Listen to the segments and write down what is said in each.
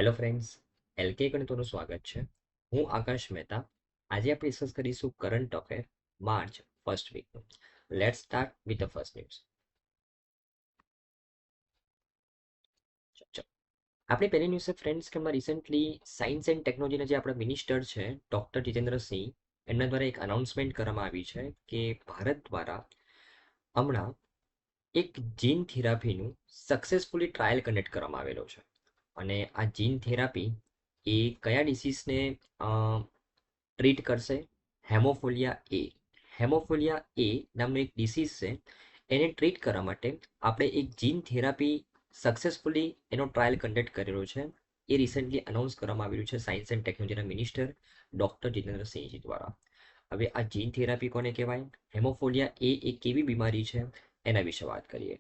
Hello friends, LK ગણિતોનું સ્વાગત છે. હું આકાશ મહેતા. આજે આપણે ડિસ્કસ કરીશું કરંટ અફેર માર્ચ ફર્સ્ટ વીકનું. Let's start with the first news. આપણી પહેલી ન્યૂઝ છે ફ્રેન્ડ્સ કે હમણાં રિસેન્ટલી સાયન્સ એન્ડ ટેકનોલોજીના જે આપણા મિનિસ્ટર છે ડૉક્ટર જીતેન્દ્રસિંહ, એમના દ્વારા એક અનાઉન્સમેન્ટ કરવામાં આવી છે કે ભારત દ્વારા હમણાં એક જીન થેરાપીનું સક્સેસફુલી ટ્રાયલ કન્ડક્ટ કરવામાં આવેલો છે. અને આ જીન થેરાપી એ કયા ડિસીઝને ટ્રીટ કરશે? હેમોફોલિયા એ નામનો એક ડિસીઝ છે. એને ટ્રીટ કરવા માટે આપણે એક જીન થેરાપી સક્સેસફુલી એનો ટ્રાયલ કન્ડક્ટ કરેલો છે. એ રિસેન્ટલી અનાઉન્સ કરવામાં આવ્યું છે સાયન્સ એન્ડ ટેકનોલોજીના મિનિસ્ટર ડૉક્ટર જીતેન્દ્રસિંહજી દ્વારા. હવે આ જીન થેરાપી કોને કહેવાય? હેમોફોલિયા એ એક કેવી બીમારી છે એના વિશે વાત કરીએ.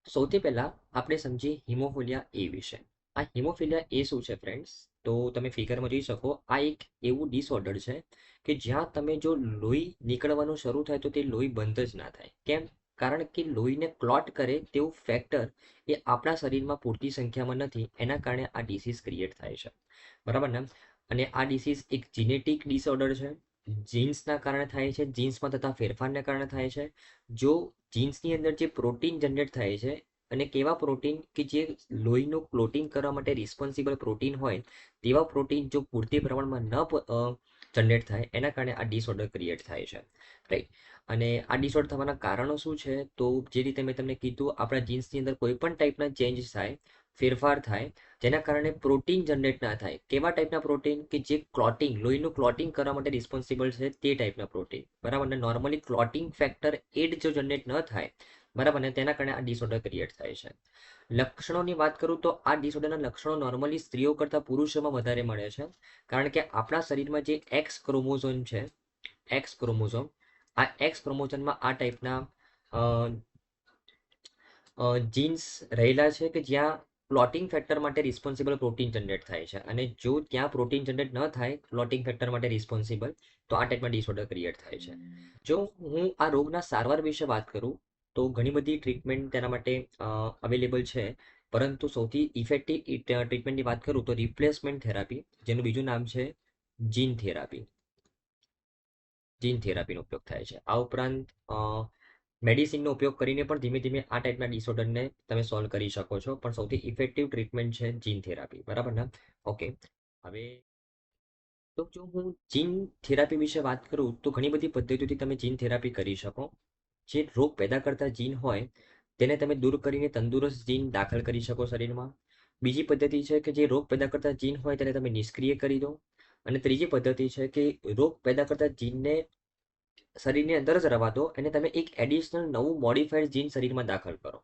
સૌથી પહેલા આપણે સમજીએ હિમોફિલિયા એ વિશે. આ હિમોફિલિયા એ શું છે ફ્રેન્ડ્સ? તો તમે ફિગરમાં જોઈ શકો, આ એક એવું ડિસઓર્ડર છે કે જ્યાં તમે જો લોહી નીકળવાનું શરૂ થાય તો તે લોહી બંધ જ ના થાય. કેમ? કારણ કે લોહીને ક્લોટ કરે તેવું ફેક્ટર એ આપણા શરીરમાં પૂરતી સંખ્યામાં નથી. એના કારણે આ ડિસીઝ ક્રિએટ થાય છે. બરાબર ને? અને આ ડિસીઝ એક જીનેટિક ડિસઓર્ડર છે. જીન્સના કારણે થાય છે, જીન્સમાં થતા ફેરફારને કારણે થાય છે. જો જીન્સની અંદર જે પ્રોટીન જનરેટ થાય છે, અને કેવા પ્રોટીન કે જે લોહીનું ક્લોટિંગ કરવા માટે રિસ્પોન્સિબલ પ્રોટીન હોય, તેવા પ્રોટીન જો પૂરતી પ્રમાણમાં ન જનરેટ થાય, એના કારણે આ ડિસઓર્ડર ક્રિએટ થાય છે. રાઈટ. અને આ ડિસઓર્ડર થવાના કારણો શું છે? તો જે રીતે મેં તમને કીધું, આપણા જીન્સની અંદર કોઈ પણ ટાઈપના ચેન્જ થાય, ફેરફાર થાય, જેના કારણે પ્રોટીન જનરેટ ના થાય. કેવા ટાઈપના પ્રોટીન? કે જે ક્લોટિંગ, લોહીનું ક્લોટિંગ કરવા માટે રિસ્પોન્સિબલ છે તે ટાઈપના પ્રોટીન. બરાબર ને? નોર્મલી ક્લોટિંગ ફેક્ટર એડ જો જનરેટ ન થાય, બરાબર ને, તેના કારણે આ ડિસઓર્ડર ક્રિએટ થાય છે. લક્ષણોની વાત કરું તો આ ડિસઓર્ડરના લક્ષણો નોર્મલી સ્ત્રીઓ કરતાં પુરુષોમાં વધારે મળે છે. કારણ કે આપણા શરીરમાં જે એક્સ ક્રોમોઝોમ છે, એક્સ ક્રોમોઝોમ, આ એક્સ ક્રોમોઝોમમાં આ ટાઈપના જીન્સ રહેલા છે કે જ્યાં ક્લોટિંગ ફેક્ટર માટે રિસ્પોન્સિબલ પ્રોટીન જનરેટ થાય છે. અને જો ત્યાં પ્રોટીન જનરેટ ન થાય ક્લોટિંગ ફેક્ટર માટે રિસ્પોન્સિબલ, તો આ ટાઈપના ડિસઓર્ડર ક્રિએટ થાય છે. જો હું આ રોગના સારવાર વિશે વાત કરું તો ઘણી બધી ટ્રીટમેન્ટ તેના માટે અવેલેબલ છે. પરંતુ સૌથી ઇફેક્ટિવ ટ્રીટમેન્ટની વાત કરું તો રિપ્લેસમેન્ટ થેરાપી, જેનું બીજું નામ છે જીન થેરાપી. જીન થેરાપીનો ઉપયોગ થાય છે. આ ઉપરાંત મેડિસિનનો ઉપયોગ કરીને પણ ધીમે ધીમે આ ટાઈપના ડિસઓર્ડરને તમે સોલ્વ કરી શકો છો. પણ સૌથી ઇફેક્ટિવ ટ્રીટમેન્ટ છે જીન થેરાપી. બરાબર ને? ઓકે. હવે તો જો હું જીન થેરાપી વિશે વાત કરું તો ઘણી બધી પદ્ધતિઓથી તમે જીન થેરાપી કરી શકો. જે રોગ પેદા કરતા જીન હોય તેને તમે દૂર કરીને તંદુરસ્ત જીન દાખલ કરી શકો શરીરમાં. બીજી પદ્ધતિ છે કે જે રોગ પેદા કરતા જીન હોય તેને તમે નિષ્ક્રિય કરી દો. અને ત્રીજી પદ્ધતિ છે કે રોગ પેદા કરતા જીનને શરીરની અંદર જ રવા દો અને તમે એક એડિશનલ નવું મોડિફાઈડ જીન શરીરમાં દાખલ કરો.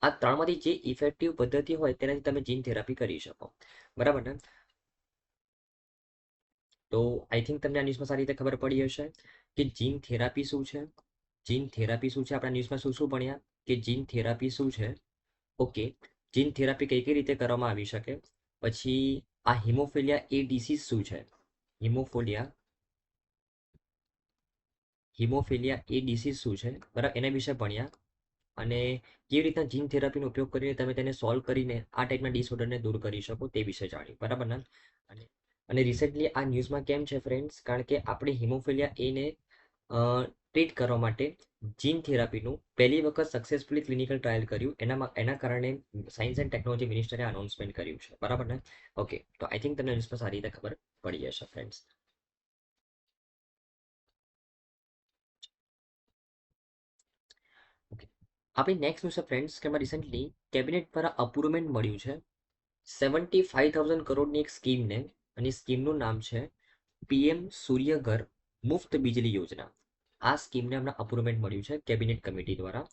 આ ત્રણમાંથી જે ઇફેક્ટિવ પદ્ધતિ હોય તેનાથી તમે જીન થેરાપી કરી શકો. બરાબર ને? તો આઈ થિંક તમને આ ન્યૂઝમાં સારી રીતે ખબર પડી હશે કે જીન થેરાપી શું છે. જીન થેરાપી શું છે? આપણા ન્યૂઝમાં શું શું ભણ્યા કે જીન થેરાપી શું છે. ઓકે. જીન થેરાપી કઈ કઈ રીતે કરવામાં આવી શકે. પછી આ હિમોફિલિયા એ ડિસીઝ શું છે? હિમોફોલિયા હિમોફિલિયા એ ડિસીઝ શું છે, બરાબર, એના વિશે ભણ્યા. અને કેવી રીતના જીન થેરાપીનો ઉપયોગ કરીને તમે તેને સોલ્વ કરીને આ ટાઈપના ડિસઓર્ડરને દૂર કરી શકો તે વિશે જાણ્યું. બરાબર ને? અને અને રિસેન્ટલી આ ન્યૂઝમાં કેમ છે ફ્રેન્ડ્સ? કારણ કે આપણે હિમોફિલિયા એને ટ્રીટ કરવા માટે જીન થેરાપીનું પહેલી વખત સક્સેસફુલી ક્લિનિકલ ટ્રાયલ કર્યું. એના કારણે સાયન્સ એન્ડ ટેકનોલોજી મિનિસ્ટરે અનાઉન્સમેન્ટ કર્યું છે. બરાબર ને? ઓકે. તો આઈ થિંક તમને ન્યૂઝમાં સારી રીતે ખબર પડી જશે ફ્રેન્ડ્સ. ઓકે. આપણી નેક્સ્ટ ન્યૂઝ છે ફ્રેન્ડ્સ કે એમાં રિસેન્ટલી કેબિનેટ દ્વારા અપ્રુવમેન્ટ મળ્યું છે 75,000 કરોડની એક સ્કીમને. અને સ્કીમનું નામ છે પીએમ સૂર્યઘર મુફ્ત બિજલી યોજના. આ સ્કીમને હમણાં અપ્રુવમેન્ટ મળ્યું છે કેબિનેટ કમિટી દ્વારા.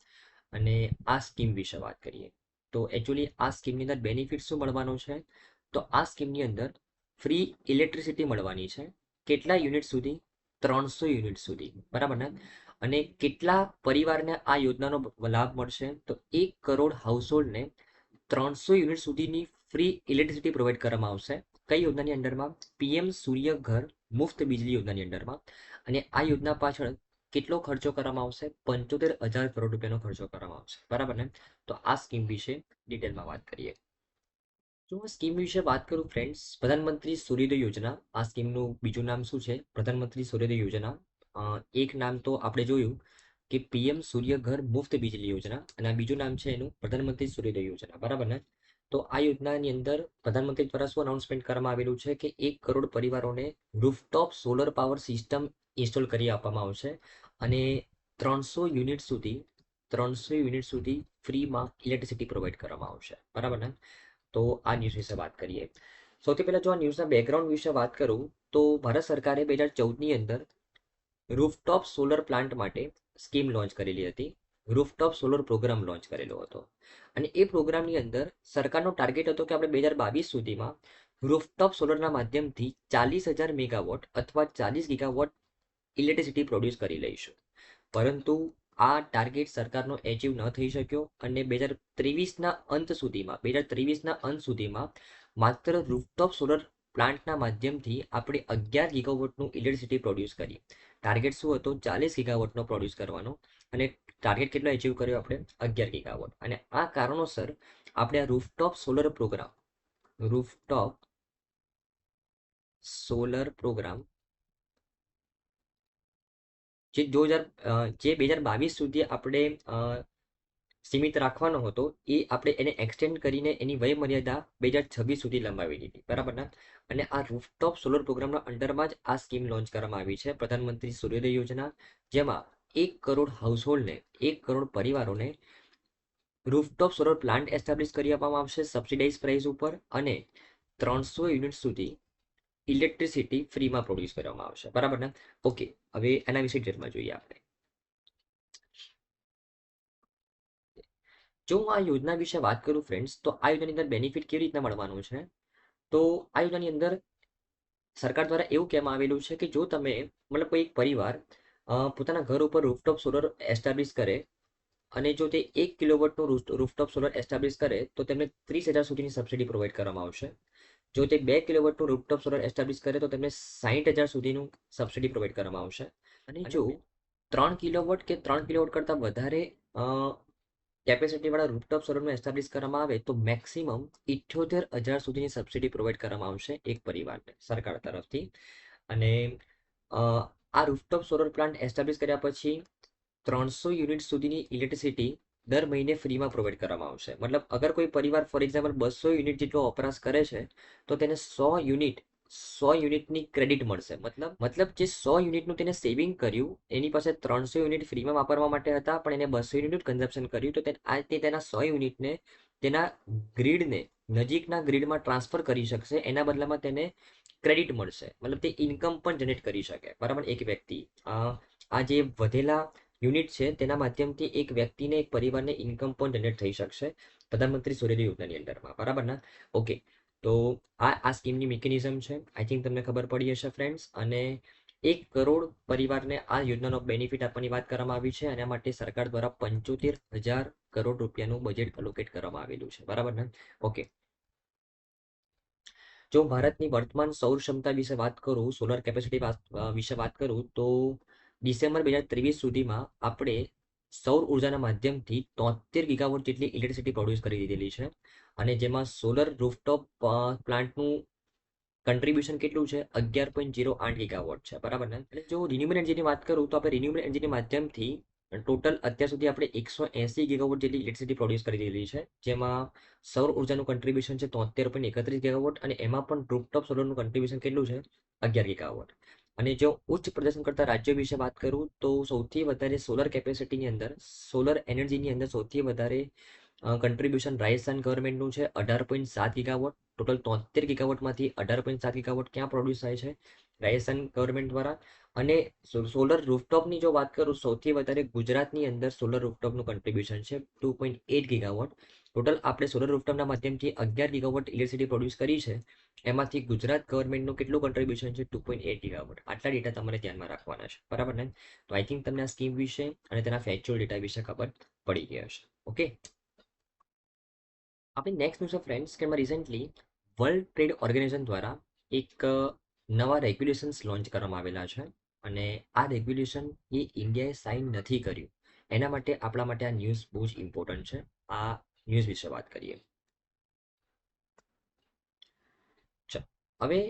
અને આ સ્કીમ વિશે વાત કરીએ તો એકચ્યુઅલી આ સ્કીમની અંદર બેનિફિટ શું મળવાનો છે? તો આ સ્કીમની અંદર ફ્રી ઇલેક્ટ્રિસિટી મળવાની છે. કેટલા યુનિટ સુધી? 300 યુનિટ સુધી. બરાબર ને? અને કેટલા પરિવારને આ યોજનાનો લાભ મળશે? તો 1 કરોડ હાઉસહોલ્ડને 300 યુનિટ સુધીની ફ્રી ઇલેક્ટ્રિસિટી પ્રોવાઈડ કરવામાં આવશે. કઈ યોજનાની અંડરમાં? પીએમ સૂર્ય ઘર મુફ્ત વીજળી યોજનાની અંડરમાં. અને આ યોજના પાછળ કેટલો ખર્ચો કરવામાં આવશે? 75,000 કરોડ રૂપિયાનો ખર્ચો કરવામાં આવશે, બરાબર ને? તો આ સ્કીમ વિશે ડિટેલમાં વાત કરીએ. જો આ સ્કીમ વિશે વાત કરું ફ્રેન્ડ્સ, પ્રધાનમંત્રી સૂર્યોદય યોજના, આ સ્કીમનું બીજું નામ શું છે? પ્રધાનમંત્રી સૂર્યોદય યોજના. એક નામ તો આપણે જોયું કે પીએમ સૂર્ય ઘર મુફ્ત બિજલી યોજના, અને આ બીજું નામ છે એનું પ્રધાનમંત્રી સૂર્યોદય યોજના, બરાબર ને? તો આ યોજનાની અંદર પ્રધાનમંત્રી દ્વારા શું અનાઉન્સમેન્ટ કરવામાં આવેલું છે કે 1 કરોડ પરિવારોને rooftop solar power system install કરી આપવામાં આવશે, અને 300 યુનિટ સુધી ફ્રીમાં ઇલેક્ટ્રિસિટી પ્રોવાઈડ કરવામાં આવશે, બરાબર ને? તો આ ન્યૂઝ વિશે વાત કરીએ. સૌથી પહેલા જો આ ન્યૂઝના બેકગ્રાઉન્ડ વિશે વાત કરું તો ભારત સરકારે 2014ની અંદર રૂફટોપ સોલર પ્લાન્ટ માટે સ્કીમ લોન્ચ કરેલી હતી. રૂફટોપ સોલર પ્રોગ્રામ લોન્ચ કરેલો હતો, અને એ પ્રોગ્રામની અંદર સરકારનો ટાર્ગેટ હતો કે આપણે 2022 સુધીમાં રૂફટોપ સોલરના માધ્યમથી 40,000 મેગાવોટ અથવા 40 ગીગાવોટ ઇલેક્ટ્રિસિટી પ્રોડ્યુસ કરી લઈશું. પરંતુ આ ટાર્ગેટ સરકારનો એચીવ ન થઈ શક્યો, અને 2023ના અંત સુધીમાં માત્ર રૂફટોપ સોલર પ્લાન્ટના માધ્યમથી આપણે 11 ગીગાવોટનું ઇલેક્ટ્રિસિટી પ્રોડ્યુસ કરી. ટાર્ગેટ શું હતો? 40 ગીગાવોટનો પ્રોડ્યુસ કરવાનો, અને ટાર્ગેટ કેટલો એચીવ કર્યો આપણે? 11 ગીગાવોટ. અને આ કારણોસર આપણે આ રૂફટોપ સોલર પ્રોગ્રામ જે 2022 સુધી આપણે સીમિત રાખવાનો હતો, એ આપણે એને એક્સટેન્ડ કરીને એની વય મર્યાદા 2026 સુધી લંબાવી દીધી, બરાબર ને? અને આ રૂફટોપ સોલર પ્રોગ્રામના અંડરમાં જ આ સ્કીમ લોન્ચ કરવામાં આવી છે, પ્રધાનમંત્રી સૂર્યોદય યોજના, જેમાં 1 કરોડ હાઉસહોલ્ડને, 1 કરોડ પરિવારોને રૂફટોપ સોલર પ્લાન્ટ એસ્ટાબ્લિશ કરી આપવામાં આવશે સબસિડાઇઝ પ્રાઇસ ઉપર, અને 300 યુનિટ સુધી ઇલેક્ટ્રિસિટી ફ્રીમાં પ્રોડ્યુસ કરવામાં આવશે, બરાબર ને? ઓકે, હવે એના વિશે ડિટેલમાં જોઈએ આપણે. જો હું આ યોજના વિશે વાત કરું ફ્રેન્ડ્સ, તો આ યોજનાની અંદર બેનિફિટ કેવી રીતના મળવાનું છે? તો આ યોજનાની અંદર સરકાર દ્વારા એવું કહેવામાં આવેલું છે કે જો તમે, મતલબ કોઈ એક પરિવાર પોતાના ઘર ઉપર રૂફટોપ સોલર એસ્ટાબ્લિશ કરે, અને જો તે 1 કિલોવોટનું રૂફટોપ સોલર એસ્ટાબ્લિશ કરે તો તેમને 30,000 સુધીની સબસિડી પ્રોવાઈડ કરવામાં આવશે. જો તે 2 કિલોવોટનું રૂફટોપ સોલર એસ્ટાબ્લિશ કરે તો તેમને 60,000 સુધીનું સબસિડી પ્રોવાઈડ કરવામાં આવશે. અને જો 3 કિલોવોટ કે 3 કિલોવોટ કરતાં વધારે કેપેસિટી વાળા રૂફટોપ સોલરનું એસ્ટાબ્લિશ કરવામાં આવે તો મેક્સિમમ 78,000 સુધીની સબસિડી પ્રોવાઈડ કરવામાં આવશે એક પરિવારને સરકાર તરફથી. અને આ રૂફટોપ સોલર પ્લાન્ટ એસ્ટાબ્લિશ કર્યા પછી 300 યુનિટ સુધીની ઇલેક્ટ્રિસિટી દર મહિને ફ્રીમાં પ્રોવાઈડ કરવામાં આવશે. મતલબ અગર કોઈ પરિવાર ફોર એક્ઝામ્પલ 200 યુનિટ જેટલો વપરાશ કરે છે તો તેને 100 યુનિટની ક્રેડિટ મળશે. મતલબ જે 100 યુનિટનું તેને સેવિંગ કર્યું, એની પાસે 300 યુનિટ ફ્રીમાં વાપરવા માટે હતા, પણ એને 200 યુનિટ કન્ઝપ્શન કર્યું, તો તે તેના 100 યુનિટને તેના ગ્રીડને, નજીકના ગ્રીડમાં ટ્રાન્સફર કરી શકશે. એના બદલામાં તેને ક્રેડિટ મળશે, મતલબ તે ઇન્કમ પણ જનરેટ કરી શકે, બરાબર? એક વ્યક્તિ આ જે વધેલા યુનિટ છે તેના માધ્યમથી એક વ્યક્તિને, એક પરિવારને ઇન્કમ પણ જનરેટ થઈ શકશે પ્રધાનમંત્રી સૂર્યોદય યોજનાની અંડરમાં, બરાબર ને? ઓકે, તો આ સ્કીમની મિકેનિઝમ છે. આઈ થિંક તમને ખબર પડી હશે ફ્રેન્ડ્સ. અને 1 કરોડ પરિવારને આ યોજનાનો બેનિફિટ આપવાની વાત કરવામાં આવી છે, અને આ માટે સરકાર દ્વારા 75,000 કરોડ રૂપિયાનું બજેટ એલોકેટ કરવામાં આવેલું છે, બરાબર ને? ઓકે, જો ભારતની વર્તમાન સૌર ક્ષમતા વિશે વાત કરું, સોલર કેપેસિટી વિશે વાત કરું, તો ડિસેમ્બર 2023 સુધીમાં આપણે સૌર ઉર્જાના માધ્યમથી 73 ગીગાવોટ જેટલી ઇલેક્ટ્રિસિટી પ્રોડ્યુસ કરી દીધેલી છે. અને જેમાં સોલર રૂફટોપ પ્લાન્ટનું કન્ટ્રીબ્યુશન કેટલું છે? 11.08 ગીગાવોટ છે, બરાબર ને? એટલે જો રિન્યુએબલ એનર્જીની વાત કરું તો આપણે રિન્યુએબલ એનર્જીની માધ્યમથી ટોટલ અત્યાર સુધી આપણે 180 ગીગાવોટ જેટલી ઇલેક્ટ્રિસિટી પ્રોડ્યુસ કરી દીધી છે, જેમાં સૌર ઉર્જાનું કન્ટ્રીબ્યુશન છે 73.31 ગીગાવોટ, અને એમાં પણ રૂફટોપ સોલરનું કન્ટ્રીબ્યુશન કેટલું છે? 11 ગીગાવોટ. અને જો ઉચ્ચ પ્રદર્શન કરતા રાજ્યો વિશે વાત કરું તો સૌથી વધારે સોલર કેપેસિટીની અંદર, સોલર એનર્જીની અંદર સૌથી વધારે કન્ટ્રીબ્યુશન રાજસ્થાન ગવર્મેન્ટનું છે 18.7 ગીગાવોટ. ટોટલ 73 ગીગાવોટમાંથી 18.7 ગીગાવોટ ક્યાં પ્રોડ્યુસ થાય છે? રાજસ્થાન ગવર્મેન્ટ દ્વારા. અને સોલર રૂફટોપની જો વાત કરું, સૌથી વધારે ગુજરાતની અંદર સોલર રૂફટોપનું કન્ટ્રીબ્યુશન છે 2.8 ગીગાવોટ. ટોટલ આપણે સોલર રૂફટોપના માધ્યમથી 11 ગીગાવોટ ઇલેક્ટ્રિસિટી પ્રોડ્યુસ કરી છે, એમાંથી ગુજરાત ગવર્મેન્ટનું કેટલું કન્ટ્રીબ્યુશન છે? 2.8 ગીગાવોટ. આટલા ડેટા તમારે ધ્યાનમાં રાખવાના છે, બરાબર ને? તો આઈ થિંક તમને આ સ્કીમ વિશે અને તેના ફેક્ચ્યુઅલ ડેટા વિશે ખબર પડી ગઈ હશે. ઓકે, આપણે નેક્સ્ટ ન્યૂઝ ફ્રેન્ડ્સ કે રિસેન્ટલી વર્લ્ડ ટ્રેડ ઓર્ગેનાઇઝેશન દ્વારા એક નવા રેગ્યુલેશન્સ લોન્ચ કરવામાં આવેલા છે. અને આ રેગ્યુલેશન એ ઇન્ડિયાએ સાઇન નથી કર્યું. એના માટે આપણા માટે આ ન્યૂઝ બહુ જ ઇમ્પોર્ટન્ટ છે. આ ન્યૂઝ વિશે વાત કરીએ. ચાલો હવે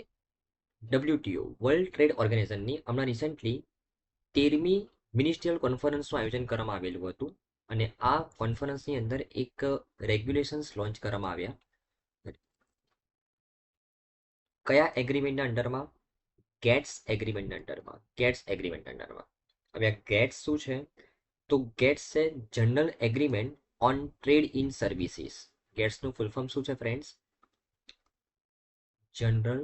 WTO વર્લ્ડ ટ્રેડ ઓર્ગેનાઇઝેશનની હમણાં રિસેન્ટલી 13મી મિનિસ્ટ્રીયલ કોન્ફરન્સનું આયોજન કરવામાં આવેલું હતું. અને આ કોન્ફરન્સની અંદર એક રેગ્યુલેશન્સ લોન્ચ કરવામાં આવ્યા. કયા એગ્રીમેન્ટના અંડરમાં? ગેટ્સ એગ્રીમેન્ટના અંડરમાં. ગેટ્સ એગ્રીમેન્ટના અંડરમાં. હવે આ ગેટ્સ શું છે? તો ગેટ્સ છે general agreement on trade in services. ગેટ્સનું ફૂલ ફોર્મ શું છે friends? General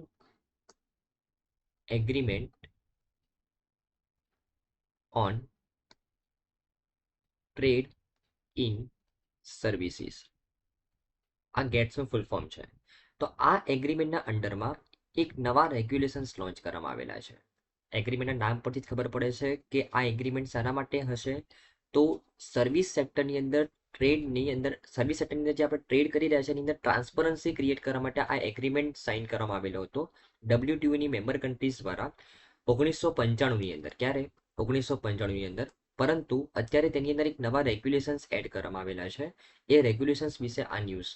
agreement on trade in services. આ ગેટ્સનું ફૂલ ફોર્મ છે. તો આ એગ્રીમેન્ટના અંડરમાં એક નવા રેગ્યુલેશન્સ લોન્ચ કરવામાં આવેલા છે. એગ્રીમેન્ટના નામ પરથી જ ખબર પડે છે કે આ એગ્રીમેન્ટ શાના માટે હશે. તો સર્વિસ સેક્ટરની અંદર ટ્રેડની અંદર સર્વિસ સેક્ટરની અંદર જે આપણે ટ્રેડ કરી રહ્યા છે એની અંદર ટ્રાન્સપરન્સી ક્રિએટ કરવા માટે આ એગ્રીમેન્ટ સાઇન કરવામાં આવેલો હતો WTOની મેમ્બર કન્ટ્રીઝ દ્વારા 1995ની અંદર. ક્યારે? 1995ની અંદર. પરંતુ અત્યારે તેની અંદર એક નવા રેગ્યુલેશન્સ એડ કરવામાં આવેલા છે. એ રેગ્યુલેશન્સ વિશે આ ન્યૂઝ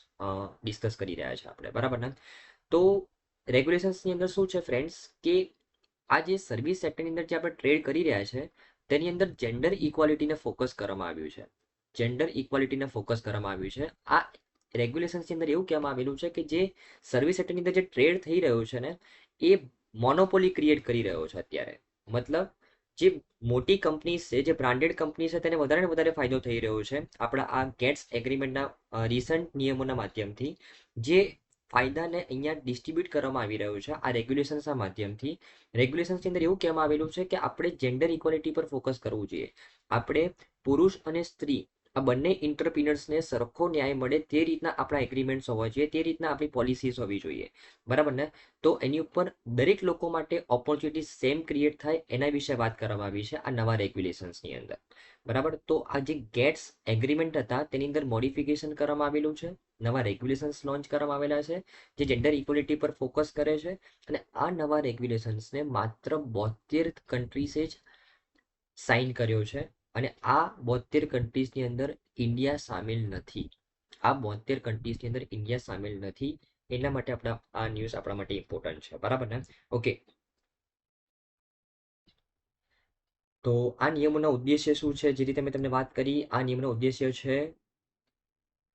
ડિસ્કસ કરી રહ્યા છે આપણે, બરાબર ને? તો રેગ્યુલેશન્સની અંદર શું છે ફ્રેન્ડ્સ કે આ જે સર્વિસ સેક્ટરની અંદર જે આપણે ટ્રેડ કરી રહ્યા છે તેની અંદર જેન્ડર ઇક્વાલિટીને ફોકસ કરવામાં આવ્યું છે. જેન્ડર ઇક્વાલિટીને ફોકસ કરવામાં આવ્યું છે. આ રેગ્યુલેશન્સની અંદર એવું કહેવામાં આવેલું છે કે જે સર્વિસ સેક્ટરની અંદર જે ટ્રેડ થઈ રહ્યો છે ને એ મોનોપોલી ક્રિએટ કરી રહ્યો છે અત્યારે. મતલબ જે મોટી કંપની છે, જે બ્રાન્ડેડ કંપની છે તેને વધારે ને વધારે ફાયદો થઈ રહ્યો છે આપણા આ ગેટ્સ એગ્રીમેન્ટના રિસન્ટ નિયમોના માધ્યમથી. જે ફાયદાને અહીંયા ડિસ્ટ્રીબ્યુટ કરવામાં આવી રહ્યું છે આ રેગ્યુલેશન્સના માધ્યમથી. રેગ્યુલેશન્સની અંદર એવું કહેવામાં આવેલું છે કે આપણે જેન્ડર ઇક્વાલિટી પર ફોકસ કરવું જોઈએ. આપણે પુરુષ અને સ્ત્રી આ બંને ઇન્ટરપ્રિનર્સને સરખો ન્યાય મળે તે રીતના આપણા એગ્રીમેન્ટ્સ હોવા જોઈએ, તે રીતના આપણી પોલિસીસ હોવી જોઈએ, બરાબર ને? તો એની ઉપર દરેક લોકો માટે ઓપોર્ચ્યુનિટી સેમ ક્રિએટ થાય એના વિશે વાત કરવામાં આવી છે આ નવા રેગ્યુલેશન્સની અંદર, બરાબર? તો આ જે ગેટ્સ એગ્રીમેન્ટ હતા તેની અંદર મોડિફિકેશન કરવામાં આવેલું છે, નવા રેગ્યુલેશન્સ લોન્ચ કરવામાં આવેલા છે જે જેન્ડર ઇક્વલિટી પર ફોકસ કરે છે. અને આ નવા રેગ્યુલેશન્સને માત્ર 72 કન્ટ્રીઝે જ સાઇન કર્યો છે. અને આ 72 કન્ટ્રીઝની અંદર ઇન્ડિયા સામેલ નથી. આ 72 કન્ટ્રીઝની અંદર ઇન્ડિયા સામેલ નથી. એના માટે આ ન્યૂઝ આપણા માટે ઇમ્પોર્ટન્ટ છે, બરાબર ને? ઓકે. તો આ નિયમોના ઉદ્દેશ્ય શું છે? જે રીતે મેં તમને વાત કરી, આ નિયમનો ઉદ્દેશ્ય છે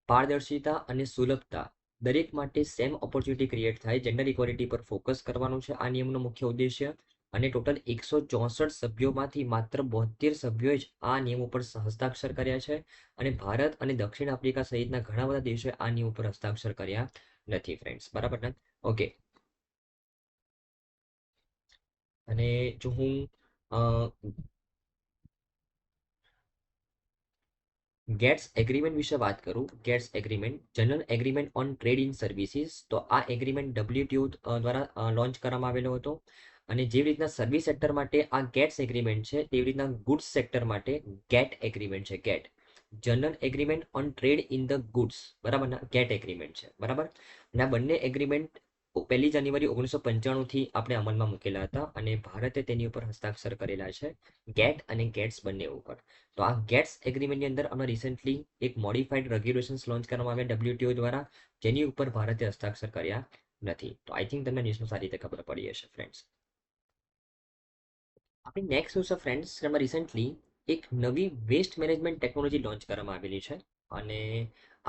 પારદર્શિતા અને સુલભતા, દરેક માટે સેમ ઓપોર્ચ્યુનિટી ક્રિએટ થાય, જેન્ડર ઇક્વાલિટી પર ફોકસ કરવાનું છે આ નિયમનો મુખ્ય ઉદ્દેશ્ય. અને ટોટલ 164 સભ્યોમાંથી માત્ર 72 સભ્યોએ જ આ નિયમ ઉપર હસ્તાક્ષર કર્યા છે. અને ભારત અને દક્ષિણ આફ્રિકા સહિતના ઘણા બધા દેશોએ આ નિયમ ઉપર હસ્તાક્ષર કર્યા નથી ફ્રેન્ડ્સ, બરાબર ને? ઓકે. અને જો હું ગેટ્સ એગ્રીમેન્ટ વિશે વાત કરું, GATS agreement general agreement on trade in services, તો આ એગ્રીમેન્ટ WTO દ્વારા લોન્ચ કરવામાં આવેલો હતો. અને જેવી રીતના સર્વિસ સેક્ટર માટે આ ગેટ્સ એગ્રીમેન્ટ છે તેવી રીતના ગુડ્સ સેક્ટર માટે ગેટ એગ્રીમેન્ટ છે. GATT general agreement on trade in the goods, બરાબર ને? ગેટ એગ્રીમેન્ટ છે, બરાબર? અને આ બંને એગ્રીમેન્ટ 1 જાન્યુઆરી 1995થી આપણે અમલમાં મૂકેલા હતા અને ભારતે તેની ઉપર હસ્તાક્ષર કરેલા છે, ગેટ અને ગેટ્સ બંને ઉપર. તો આ ગેટ્સ એગ્રીમેન્ટની અંદર અમે રિસેન્ટલી એક મોડિફાઈડ રેગ્યુલેશન્સ લોન્ચ કરવામાં આવ્યા WTO દ્વારા, જેની ઉપર ભારતે હસ્તાક્ષર કર્યા નથી. તો આઈ થિંક તમને ન્યૂઝમાં સારી રીતે ખબર પડી હશે ફ્રેન્ડ્સ. આપણી નેક્સ્ટ ન્યૂઝ છે ફ્રેન્ડ્સ, એમાં રિસેન્ટલી એક નવી વેસ્ટ મેનેજમેન્ટ ટેકનોલોજી લોન્ચ કરવામાં આવેલી છે. અને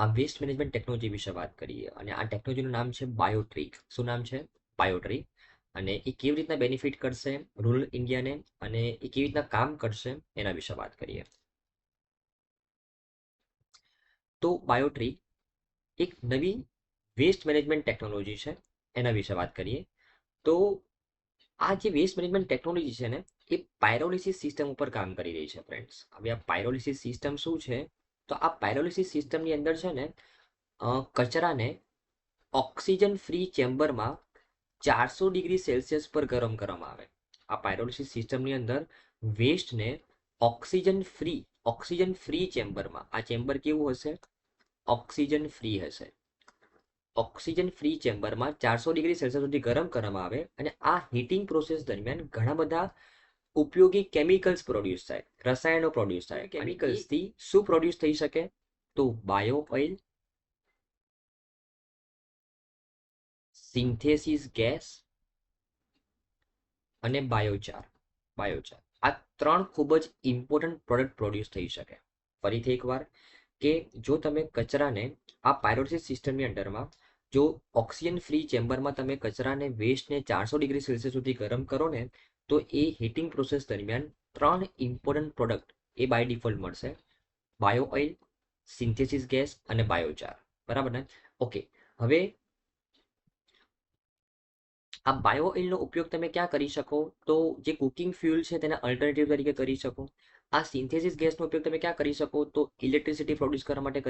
આ વેસ્ટ મેનેજમેન્ટ ટેકનોલોજી વિશે વાત કરીએ. અને આ ટેકનોલોજીનું નામ છે બાયોટ્રીક. શું નામ છે? બાયોટ્રીક. અને એ કેવી રીતના બેનિફિટ કરશે રૂરલ ઇન્ડિયાને અને એ કેવી રીતના કામ કરશે એના વિશે વાત કરીએ. તો બાયોટ્રી એક નવી વેસ્ટ મેનેજમેન્ટ ટેકનોલોજી છે, એના વિશે વાત કરીએ. તો આ જે વેસ્ટ મેનેજમેન્ટ ટેકનોલોજી છે ને એ પાયરોલિસિસ સિસ્ટમ ઉપર કામ કરી રહી છે ફ્રેન્ડ્સ. હવે આ પાયરોલિસિસ સિસ્ટમ શું છે? તો આ પાયરોલિસિસ સિસ્ટમની અંદર છે ને કચરાને ઓક્સિજન ફ્રી ચેમ્બરમાં 400 ડિગ્રી સેલ્સિયસ પર ગરમ કરવામાં આવે. આ પાયરોલિસિસ સિસ્ટમની અંદર વેસ્ટને ઓક્સિજન ફ્રી ચેમ્બરમાં, આ ચેમ્બર કેવું હશે? ઓક્સિજન ફ્રી હશે. ઓક્સિજન ફ્રી ચેમ્બરમાં 400 ડિગ્રી સેલ્સિયસ સુધી ગરમ કરવામાં આવે. અને આ હીટિંગ પ્રોસેસ દરમિયાન ઘણા બધા ઉપયોગી કેમિકલ્સ પ્રોડ્યુસ થાય, રસાયણો પ્રોડ્યુસ થાય. કેમિકલ્સથી શું પ્રોડ્યુસ થઈ શકે? તો બાયો ઓઇલ, સિન્થેસિસ ગેસ અને બાયોચાર આ ત્રણ ખૂબ જ ઇમ્પોર્ટન્ટ પ્રોડક્ટ પ્રોડ્યુસ થઈ શકે. ફરીથી એકવાર કે જો તમે કચરાને આ પાયરોલિસિસ સિસ્ટમની અંડરમાં જો ઓક્સિજન ફ્રી ચેમ્બરમાં તમે કચરાને વેસ્ટને 400 ડિગ્રી સેલ્સિયસ સુધી ગરમ કરો ને તો એ હીટિંગ પ્રોસેસ દરમિયાન ત્રણ ઇમ્પોર્ટન્ટ પ્રોડક્ટ એ બાય ડિફોલ્ટ મળશે: બાયો ઓઇલ, સિન્થેસિસ ગેસ અને બાયોચાર. બરાબર ને? ઓકે, હવે આ બાયો ઓઇલનો ઉપયોગ તમે ક્યાં કરી શકો? તો જે કુકિંગ ફ્યુલ છે તેના અલ્ટરનેટિવ તરીકે કરી શકો. આ સિન્થેસિસ ગેસનો ઉપયોગ તમે ક્યાં કરી શકો? તો ઇલેક્ટ્રિસિટી પ્રોડ્યુસ કરવા માટે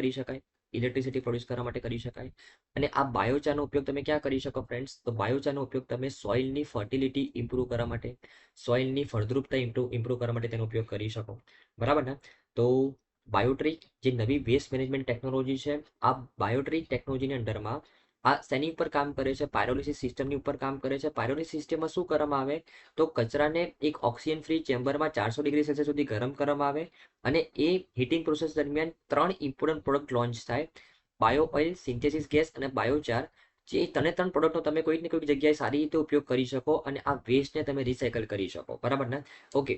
કરી શકાય. અને આ બાયોચારનો ઉપયોગ તમે ક્યાં કરી શકો ફ્રેન્ડ્સ? તો બાયોચારનો ઉપયોગ તમે સોઇલની ફર્ટિલિટી ઇમ્પ્રૂવ કરવા માટે, સોઇલની ફળદ્રુપતા ઇમ્પ્રૂવ કરવા માટે તેનો ઉપયોગ કરી શકો. બરાબર ને? તો બાયોટ્રીક જે નવી વેસ્ટ મેનેજમેન્ટ ટેકનોલોજી છે, આ બાયોટ્રીક ટેકનોલોજીની અંડરમાં આ શેની ઉપર કામ કરે છે? પાયરોલિસિસ સિસ્ટમની ઉપર કામ કરે છે. પાયરોલિસિસ સિસ્ટમમાં શું કરવામાં આવે? તો કચરાને એક ઓક્સિજન ફ્રી ચેમ્બરમાં 400 ડિગ્રી સેલ્સિયસ સુધી ગરમ કરવામાં આવે અને એ હીટિંગ પ્રોસેસ દરમિયાન ત્રણ ઇમ્પોર્ટન્ટ પ્રોડક્ટ લોન્ચ થાય: બાયો ઓઇલ, સિન્થેસિસ ગેસ અને બાયોચાર. જે ત્રણ પ્રોડક્ટનો તમે કોઈક ને કોઈક જગ્યાએ સારી રીતે ઉપયોગ કરી શકો અને આ વેસ્ટને તમે રિસાયકલ કરી શકો. બરાબર ને? ઓકે,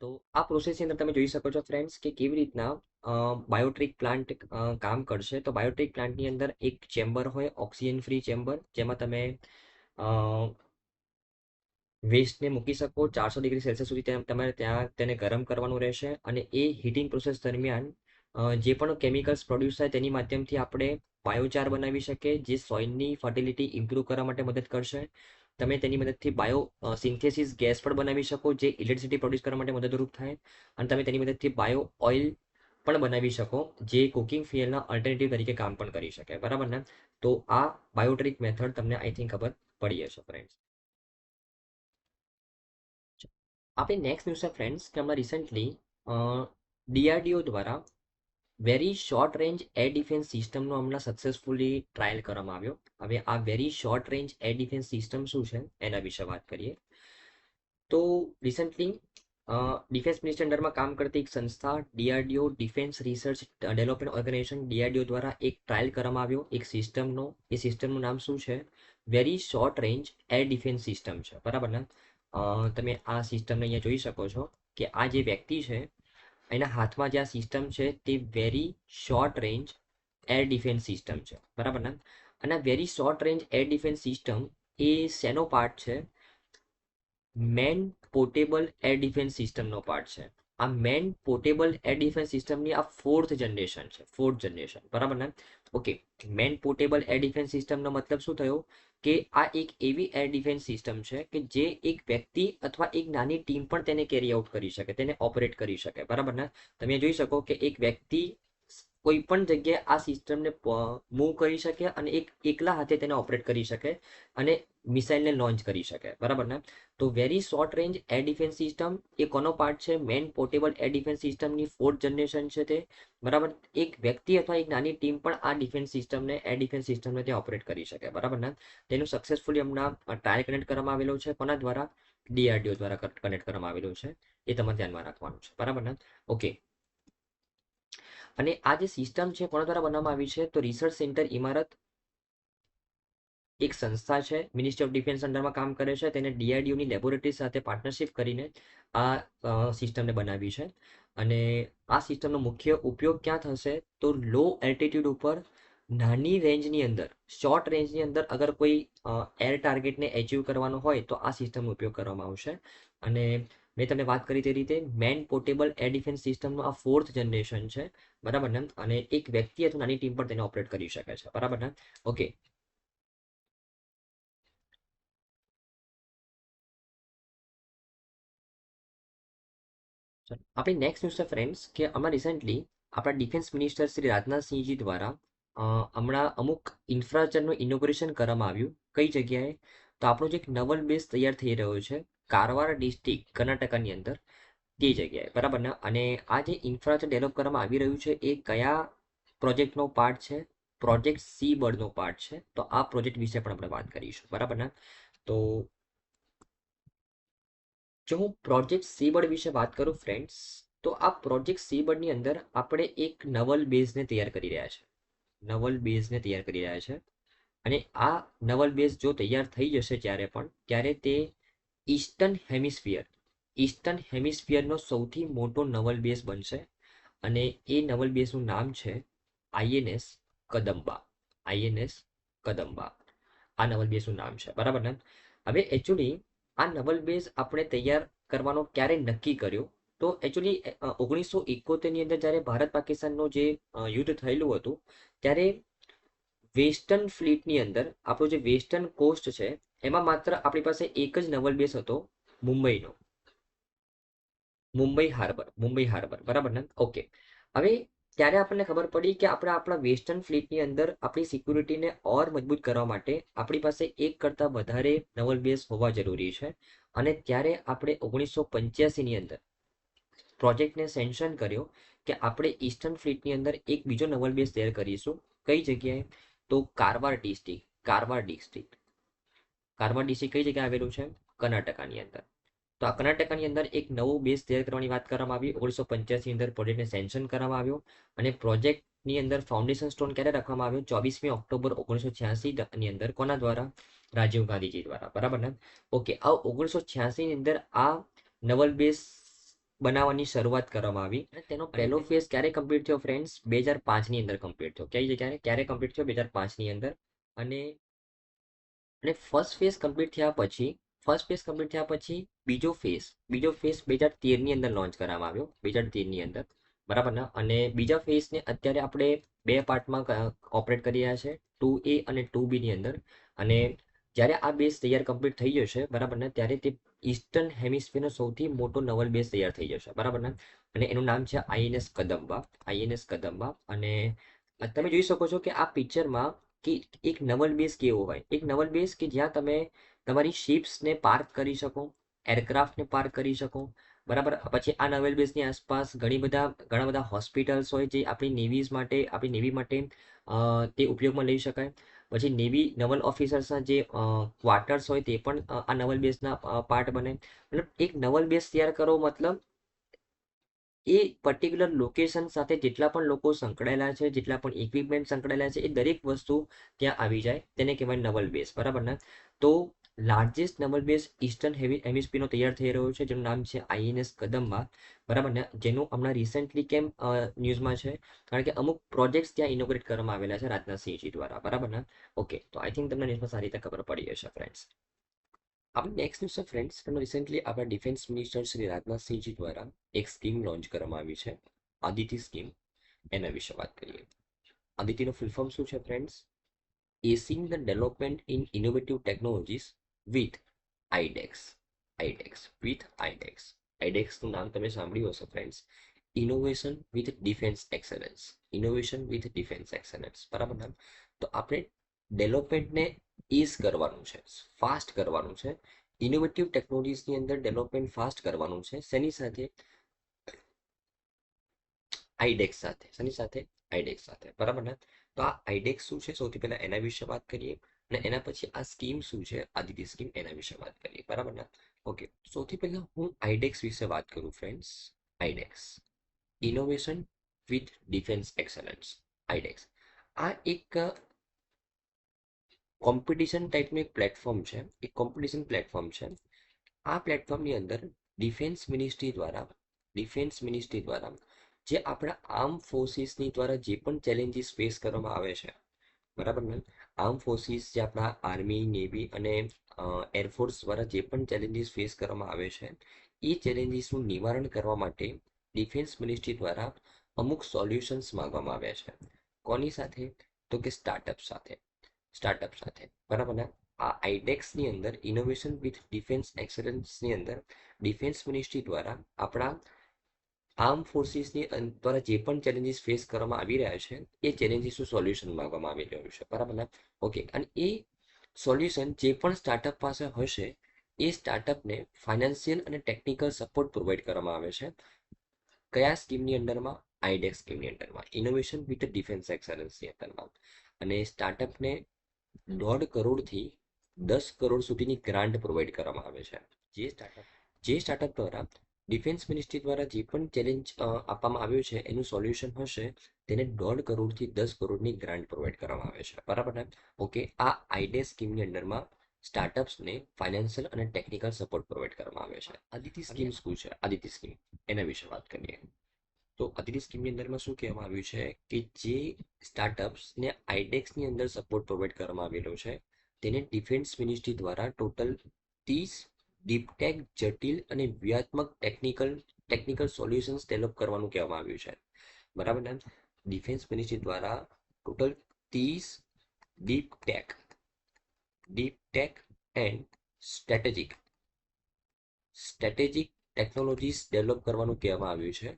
તો આ પ્રોસેસની અંદર તમે જોઈ શકો છો ફ્રેન્ડ્સ કે કેવી રીતના બાયોટ્રિક પ્લાન્ટ કામ કરશે. તો બાયોટ્રિક પ્લાન્ટની અંદર એક ચેમ્બર હોય, ઓક્સિજન ફ્રી ચેમ્બર, જેમાં તમે વેસ્ટને મૂકી શકો. 400 ડિગ્રી સેલ્સિયસ સુધી તમારે ત્યાં તેને ગરમ કરવાનું રહેશે અને એ હીટિંગ પ્રોસેસ દરમિયાન જે પણ કેમિકલ્સ પ્રોડ્યુસ થાય તેની માધ્યમથી આપણે બાયોચાર બનાવી શકીએ, જે સોઇલની ફર્ટિલિટી ઇમ્પ્રૂવ કરવા માટે મદદ કરશે. તમે તેની મદદથી બાયો સિન્થેસિસ ગેસ પણ બનાવી શકો, જે ઇલેક્ટ્રિસિટી પ્રોડ્યુસ કરવા માટે મદદરૂપ થાય. અને તમે તેની મદદથી બાયો ઓઇલ પણ બનાવી શકો, જે કુકિંગ ફ્યુઅલના અલ્ટરનેટિવ તરીકે કામ પણ કરી શકે. બરાબર ને? તો આ બાયોટ્રિક મેથડ તમને આઈ થિંક ખબર પડી હશે ફ્રેન્ડ્સ. આપણે નેક્સ્ટ ન્યૂઝ છે ફ્રેન્ડ્સ કે હમણાં રિસન્ટલી ડીઆરડીઓ દ્વારા very short range air defence સિસ્ટમનો હમણાં સક્સેસફુલી ટ્રાયલ કરવામાં આવ્યો. હવે આ very short range air defence system શું છે એના વિશે વાત કરીએ. તો રિસન્ટલી ડિફેન્સ મિનિસ્ટ્રી અંડરમાં કામ કરતી એક સંસ્થા DRDO, defence research development organisation DRDO દ્વારા એક ટ્રાયલ કરવામાં આવ્યો એક સિસ્ટમનો. એ સિસ્ટમનું નામ શું છે? Very short range air defence system છે. બરાબર ને? તમે આ સિસ્ટમને અહીંયા જોઈ શકો છો કે આ જે વ્યક્તિ છે એના હાથમાં જે આ સિસ્ટમ છે તે very short range air defence system છે. બરાબર ને? અને very short range air defence system એ શેનો પાર્ટ છે? મેન પોર્ટેબલ એર ડિફેન્સ સિસ્ટમનો પાર્ટ છે. આ મેન પોર્ટેબલ એર ડિફેન્સ સિસ્ટમની આ ફોર્થ જનરેશન છે. બરાબર ને? Okay, main portable air defence સિસ્ટમનો મતલબ શું થયો? કે આ એક એવી એર ડિફેન્સ સિસ્ટમ છે કે જે એક વ્યક્તિ અથવા એક નાની ટીમ પણ તેને કેરી આઉટ કરી શકે, તેને ઓપરેટ કરી શકે. બરાબર ને? તમે જોઈ શકો કે એક વ્યક્તિ કોઈ પણ જગ્યાએ આ સિસ્ટમને મૂવ કરી શકે અને એક એકલા હાથે તેને ઓપરેટ કરી શકે અને મિસાઇલને લોન્ચ કરી શકે. બરાબર ને? તો very short range air defence system એ કોનો પાર્ટ છે? મેન પોર્ટેબલ એર ડિફેન્સ સિસ્ટમની ફોર્થ જનરેશન છે તે. બરાબર? એક વ્યક્તિ અથવા એક નાની ટીમ પણ આ ડિફેન્સ સિસ્ટમને એર ડિફેન્સ સિસ્ટમને તે ઓપરેટ કરી શકે. બરાબર ને? તેનું સક્સેસફુલી હમણાં ટ્રાયલ કનેક્ટ કરવામાં આવેલો છે. કોના દ્વારા? ડીઆરડીઓ દ્વારા કનેક્ટ કરવામાં આવેલું છે. એ તમારે ધ્યાનમાં રાખવાનું છે. બરાબર ને? ઓકે, અને આ જે સિસ્ટમ છે કોના દ્વારા બનાવવામાં આવી છે? તો રિસર્ચ સેન્ટર ઇમારત એક સંસ્થા છે, મિનિસ્ટ્રી ઓફ ડિફેન્સ અંડરમાં કામ કરે છે. તેને ડીઆરડીઓની લેબોરેટરી સાથે પાર્ટનરશિપ કરીને આ સિસ્ટમને બનાવી છે. અને આ સિસ્ટમનો મુખ્ય ઉપયોગ ક્યાં થશે? તો લો એલ્ટિટ્યુડ ઉપર નાની રેન્જની અંદર, શોર્ટ રેન્જની અંદર અગર કોઈ એર ટાર્ગેટને એચીવ કરવાનો હોય તો આ સિસ્ટમનો ઉપયોગ કરવામાં આવશે. અને મેં તમને વાત કરી તે રીતે મેન પોર્ટેબલ એર ડિફેન્સ સિસ્ટમનો આ ફોર્થ જનરેશન છે. બરાબર ને? અને એક વ્યક્તિ અથવા નાની ટીમ પર તેને ઓપરેટ કરી શકે છે. બરાબર ને? ઓકે, આપણી નેક્સ્ટ ન્યૂઝ છે ફ્રેન્ડ્સ કે હમણાં રિસેન્ટલી આપણા ડિફેન્સ મિનિસ્ટર શ્રી રાજનાથસિંહજી દ્વારા હમણાં અમુક ઇન્ફ્રાસ્ટ્રક્ચરનું ઇનોગ્રેશન કરવામાં આવ્યું. કઈ જગ્યાએ? તો આપણો જે એક નવલ બેઝ તૈયાર થઈ રહ્યો છે કારવાર ડિસ્ટ્રિક્ટ કર્ણાટકની અંદર, તે જગ્યાએ. બરાબર ને? અને આ જે ઇન્ફ્રાસ્ટ્રક્ચર ડેવલપ કરવામાં આવી રહ્યું છે એ કયા પ્રોજેક્ટનો પાર્ટ છે? પ્રોજેક્ટ સી બર્ડનો પાર્ટ છે. તો આ પ્રોજેક્ટ વિશે પણ આપણે વાત કરીશું. બરાબર ને? તો જો હું પ્રોજેક્ટ સીબર્ડ વિશે વાત કરું ફ્રેન્ડ્સ, તો આ પ્રોજેક્ટ સીબર્ડની અંદર આપણે એક નવલ બેઝને તૈયાર કરી રહ્યા છે. નવલ બેઝને તૈયાર કરી રહ્યા છે. અને આ નવલ બેઝ જો તૈયાર થઈ જશે જ્યારે પણ, ત્યારે તે ઈસ્ટર્ન હેમિસ્ફિયરનો સૌથી મોટો નવલ બેઝ બનશે. અને એ નવલ બેઝનું નામ છે આઈએનએસ કદંબા. આઈએનએસ કદંબા આ નવલ બેઝનું નામ છે, બરાબર ને. હવે એકચ્યુઅલી આ નવલ બેઝ આપણે તૈયાર કરવાનો ક્યારે નક્કી કર્યો, તો એકચ્યુઅલી 1971ની અંદર જ્યારે ભારત પાકિસ્તાનનું જે યુદ્ધ થયેલું હતું, ત્યારે વેસ્ટર્ન ફ્લીટની અંદર આપણો જે વેસ્ટર્ન કોસ્ટ છે, એમાં માત્ર આપણી પાસે એક જ નવલ બેઝ હતો, મુંબઈનો. મુંબઈ હાર્બર, બરાબર ને. ઓકે. હવે ત્યારે આપણને ખબર પડી કે આપણે આપણા વેસ્ટર્ન ફ્લીટની અંદર આપણી સિક્યુરિટીને ઓર મજબૂત કરવા માટે આપણી પાસે એક કરતાં વધારે નવલ બેઝ હોવા જરૂરી છે. અને ત્યારે આપણે 1985ની અંદર પ્રોજેક્ટને સેન્શન કર્યો કે આપણે ઈસ્ટર્ન ફ્લીટની અંદર એક બીજો નવલ બેઝ તૈયાર કરીશું. કઈ જગ્યાએ? તો કારવાર ડિસ્ટ્રિક્ટ કઈ જગ્યાએ આવેલું છે? કર્ણાટકાની અંદર. તો આ કર્ણાટકાની અંદર એક નવો બેઝ તૈયાર કરવાની વાત કરવામાં આવી. 1985ની અંદર પ્રોજેક્ટને સેન્શન કરવામાં આવ્યો. અને પ્રોજેક્ટની અંદર ફાઉન્ડેશન સ્ટોન ક્યારે રાખવામાં આવ્યો? 24મી ઓક્ટોબર 1986ની અંદર. કોના દ્વારા? રાજીવ ગાંધીજી દ્વારા, બરાબર ને. ઓકે. આ 1986ની અંદર આ નવલ બેઝ બનાવવાની શરૂઆત કરવામાં આવી. અને તેનો પહેલો ફેઝ ક્યારે કમ્પ્લીટ થયો ફ્રેન્ડ્સ? 2005ની અંદર કમ્પ્લીટ થયો. કઈ જગ્યાએ ક્યારે કમ્પ્લીટ થયો? 2005ની અંદર. અને અને ફર્સ્ટ ફેઝ કમ્પ્લીટ થયા પછી બીજો ફેઝ 2013ની અંદર લોન્ચ કરવામાં આવ્યો. 2013ની અંદર, બરાબર ને. અને બીજા ફેઝને અત્યારે આપણે બે પાર્ટમાં ઓપરેટ કરી રહ્યા છે, 2A અને 2B ની અંદર. અને જ્યારે આ બેઝ તૈયાર કમ્પ્લીટ થઈ જશે, બરાબર ને, ત્યારે તે ઈસ્ટર્ન હેમિસ્ફિયરનો સૌથી મોટો નવલ બેઝ તૈયાર થઈ જશે, બરાબર ને. અને એનું નામ છે આઈએનએસ કદંબા. અને તમે જોઈ શકો છો કે આ પિક્ચરમાં કે એક નવલ બેઝ કેવો હોય. એક નવલ બેઝ કે જ્યાં તમે તમારી શિપ્સને પાર્ક કરી શકો, એરક્રાફ્ટને પાર્ક કરી શકો, બરાબર. પછી આ નવલ બેઝની આસપાસ ઘણા બધા હોસ્પિટલ્સ હોય, જે આપણી નેવી માટે તે ઉપયોગમાં લઈ શકાય. પછી નેવી નવલ ઓફિસર્સના જે ક્વાર્ટર્સ હોય તે પણ આ નવલ બેઝના પાર્ટ બને. મતલબ એક નવલ બેઝ તૈયાર કરો, મતલબ એ પર્ટિક્યુલર લોકેશન સાથે જેટલા પણ લોકો સંકળાયેલા છે, જેટલા પણ ઇક્વિપમેન્ટ સંકળાયેલા છે, એ દરેક વસ્તુ ત્યાં આવી જાય. તેને કહેવાય નવલ બેઝ, બરાબર ને. તો લાર્જેસ્ટ નવલ બેઝ ઈસ્ટર્ન હેમિસ્ફિયરનો તૈયાર થઈ રહ્યો છે, જેનું નામ છે આઈએનએસ કદંબા, બરાબર ને. જેનું હમણાં રિસેન્ટલી કેમ ન્યૂઝમાં છે? કારણ કે અમુક પ્રોજેક્ટ્સ ત્યાં ઇનોગ્રેટ કરવામાં આવેલા છે રાજનાથસિંહજી દ્વારા, બરાબર ને. ઓકે. તો આઈ થિંક તમને ન્યૂઝમાં સારી રીતે ખબર પડી હશે ફ્રેન્ડ્સ. આપણે નેક્સ્ટ ન્યૂઝ છે ફ્રેન્ડ્સ, રિસેન્ટલી આપણા ડિફેન્સ મિનિસ્ટર શ્રી રાજનાથસિંહજી દ્વારા એક સ્કીમ લોન્ચ કરવામાં આવી છે, આદિત્ય સ્કીમ. એના વિશે વાત કરીએ. આદિત્યનો ફૂલ ફોર્મ શું છે friends? Acing the development in innovative technologies with iDEX. આઈડેક્સનું નામ તમે સાંભળ્યું હશે friends. Innovation with defence excellence, બરાબર ને. તો આપણે ડેવલપમેન્ટને ઇઝ કરવાનું છે, ફાસ્ટ કરવાનું છે. ઇનોવેટિવ ટેકનોલોજીસની અંદર ડેવલપમેન્ટ ફાસ્ટ કરવાનું છે. શેની સાથે? આઈડેક્સ સાથે, બરાબર ને. તો આ આઈડેક્સ શું છે? સૌથી પહેલા એના વિશે વાત કરીએ. અને એના પછી આ સ્કીમ શું છે, આદિત્ય સ્કીમ, એના વિશે વાત કરીએ, બરાબર ને. ઓકે. સૌથી પહેલા હું આઈડેક્સ વિશે વાત કરું friends. IDEX, innovation with defence excellence. IDEX આ એક કોમ્પિટિશન ટાઈપનું એક પ્લેટફોર્મ છે, એક કોમ્પિટિશન પ્લેટફોર્મ છે. આ પ્લેટફોર્મની અંદર ડિફેન્સ મિનિસ્ટ્રી દ્વારા જે આપણા આર્મ ફોર્સિસની દ્વારા જે પણ ચેલેન્જીસ ફેસ કરવામાં આવે છે, બરાબર ને. આર્મ ફોર્સિસ જે આપણા આર્મી, નેવી અને એરફોર્સ દ્વારા જે પણ ચેલેન્જીસ ફેસ કરવામાં આવે છે, એ ચેલેન્જીસનું નિવારણ કરવા માટે ડિફેન્સ મિનિસ્ટ્રી દ્વારા અમુક સોલ્યુશન્સ માંગવામાં આવ્યા છે. કોની સાથે? તો કે સ્ટાર્ટઅપ સાથે, બરાબર ને. આ આઈડેક્સની અંદર ઇનોવેશન વિથ ડિફેન્સ એક્સેલન્સની અંદર ડિફેન્સ મિનિસ્ટ્રી દ્વારા આપણા આર્મ ફોર્સિસની દ્વારા જે પણ ચેલેન્જીસ ફેસ કરવામાં આવી રહ્યા છે, એ ચેલેન્જીસનું સોલ્યુશન માંગવામાં આવી રહ્યું છે, બરાબર ને. ઓકે. અને એ સોલ્યુશન જે પણ સ્ટાર્ટઅપ પાસે હશે, એ સ્ટાર્ટઅપને ફાઇનાન્શિયલ અને ટેકનિકલ સપોર્ટ પ્રોવાઈડ કરવામાં આવે છે. કયા સ્કીમની અંડરમાં? આઈડેક્સ સ્કીમની અંડરમાં, ઇનોવેશન વિથ ડિફેન્સ એક્સેલન્સની અંડરમાં. અને સ્ટાર્ટઅપને 1.5 કરોડથી 10 કરોડ સુધીની ગ્રાન્ટ પ્રોવાઈડ કરવામાં આવે છે. જે સ્ટાર્ટઅપ જે સ્ટાર્ટઅપ દ્વારા ડિફેન્સ મિનિસ્ટ્રી દ્વારા જે પણ ચેલેન્જ આપવામાં આવ્યું છે એનું સોલ્યુશન હશે તેને 1.5 કરોડથી 10 કરોડની ગ્રાન્ટ પ્રોવાઈડ કરવામાં આવે છે. બરાબર ને? ઓકે, આ આઈડે સ્કીમની અંડરમાં સ્ટાર્ટઅપ્સને ફાઇનાન્શિયલ અને ટેકનિકલ સપોર્ટ પ્રોવાઈડ કરવામાં આવે છે. આદિત્ય સ્કીમ શું છે? આદિત્ય સ્કીમ એના વિશે વાત કરીએ. તો આદિત્ય સ્કીમની અંદરમાં શું કહેવામાં આવ્યું છે કે જે સ્ટાર્ટઅપ્સને આઈડેક્સની અંદર સપોર્ટ પ્રોવાઈડ કરવામાં આવેલો છે તેને ડિફેન્સ મિનિસ્ટ્રી દ્વારા ટોટલ 30 ડીપટેક જટિલ અને વ્યૂહાત્મક ટેકનિકલ સોલ્યુશન્સ ડેવલપ કરવાનું કહેવામાં આવ્યું છે. બરાબર ને? ડિફેન્સ મિનિસ્ટ્રી દ્વારા total 30 deep tech and strategic technologies develop કરવાનું કહેવામાં આવ્યું છે.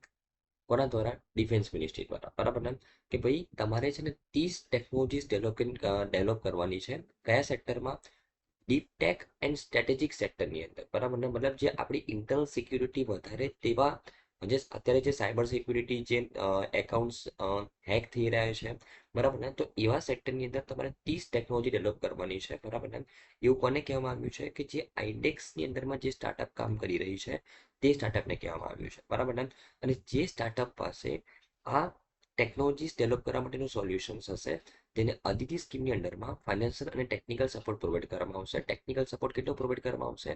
કોના દ્વારા? ડિફેન્સ મિનિસ્ટ્રી દ્વારા. બરાબર ને? કે ભાઈ તમારે છે ને 30 ટેકનોલોજીસ ડેવલપ કરવાની છે. કયા સેક્ટરમાં? ડીપ ટેક એન્ડ સ્ટ્રેટેજિક સેક્ટરની અંદર. બરાબર ને? મતલબ જે આપણી ઇન્ટરનલ સિક્યુરિટી વધારે તેવા અત્યારે જે સાયબર સિક્યુરિટી જે એકાઉન્ટ્સ હેક થઈ રહ્યા છે, બરાબર ને, તો એવા સેક્ટરની અંદર તમારે 30 ટેકનોલોજી ડેવલપ કરવાની છે. બરાબર ને? એવું કોને કહેવામાં આવ્યું છે? કે જે આઈડેક્સની અંદરમાં જે સ્ટાર્ટઅપ કામ કરી રહી છે તે સ્ટાર્ટઅપને કહેવામાં આવ્યું છે. બરાબર ને? અને જે સ્ટાર્ટઅપ પાસે આ ટેકનોલોજીસ ડેવલપ કરવા માટેનું સોલ્યુશન્સ હશે તેને અદિતિ સ્કીમની અંડરમાં ફાઇનાન્શિયલ અને ટેકનિકલ સપોર્ટ પ્રોવાઈડ કરવામાં આવશે. ટેકનિકલ સપોર્ટ કેટલો પ્રોવાઈડ કરવામાં આવશે?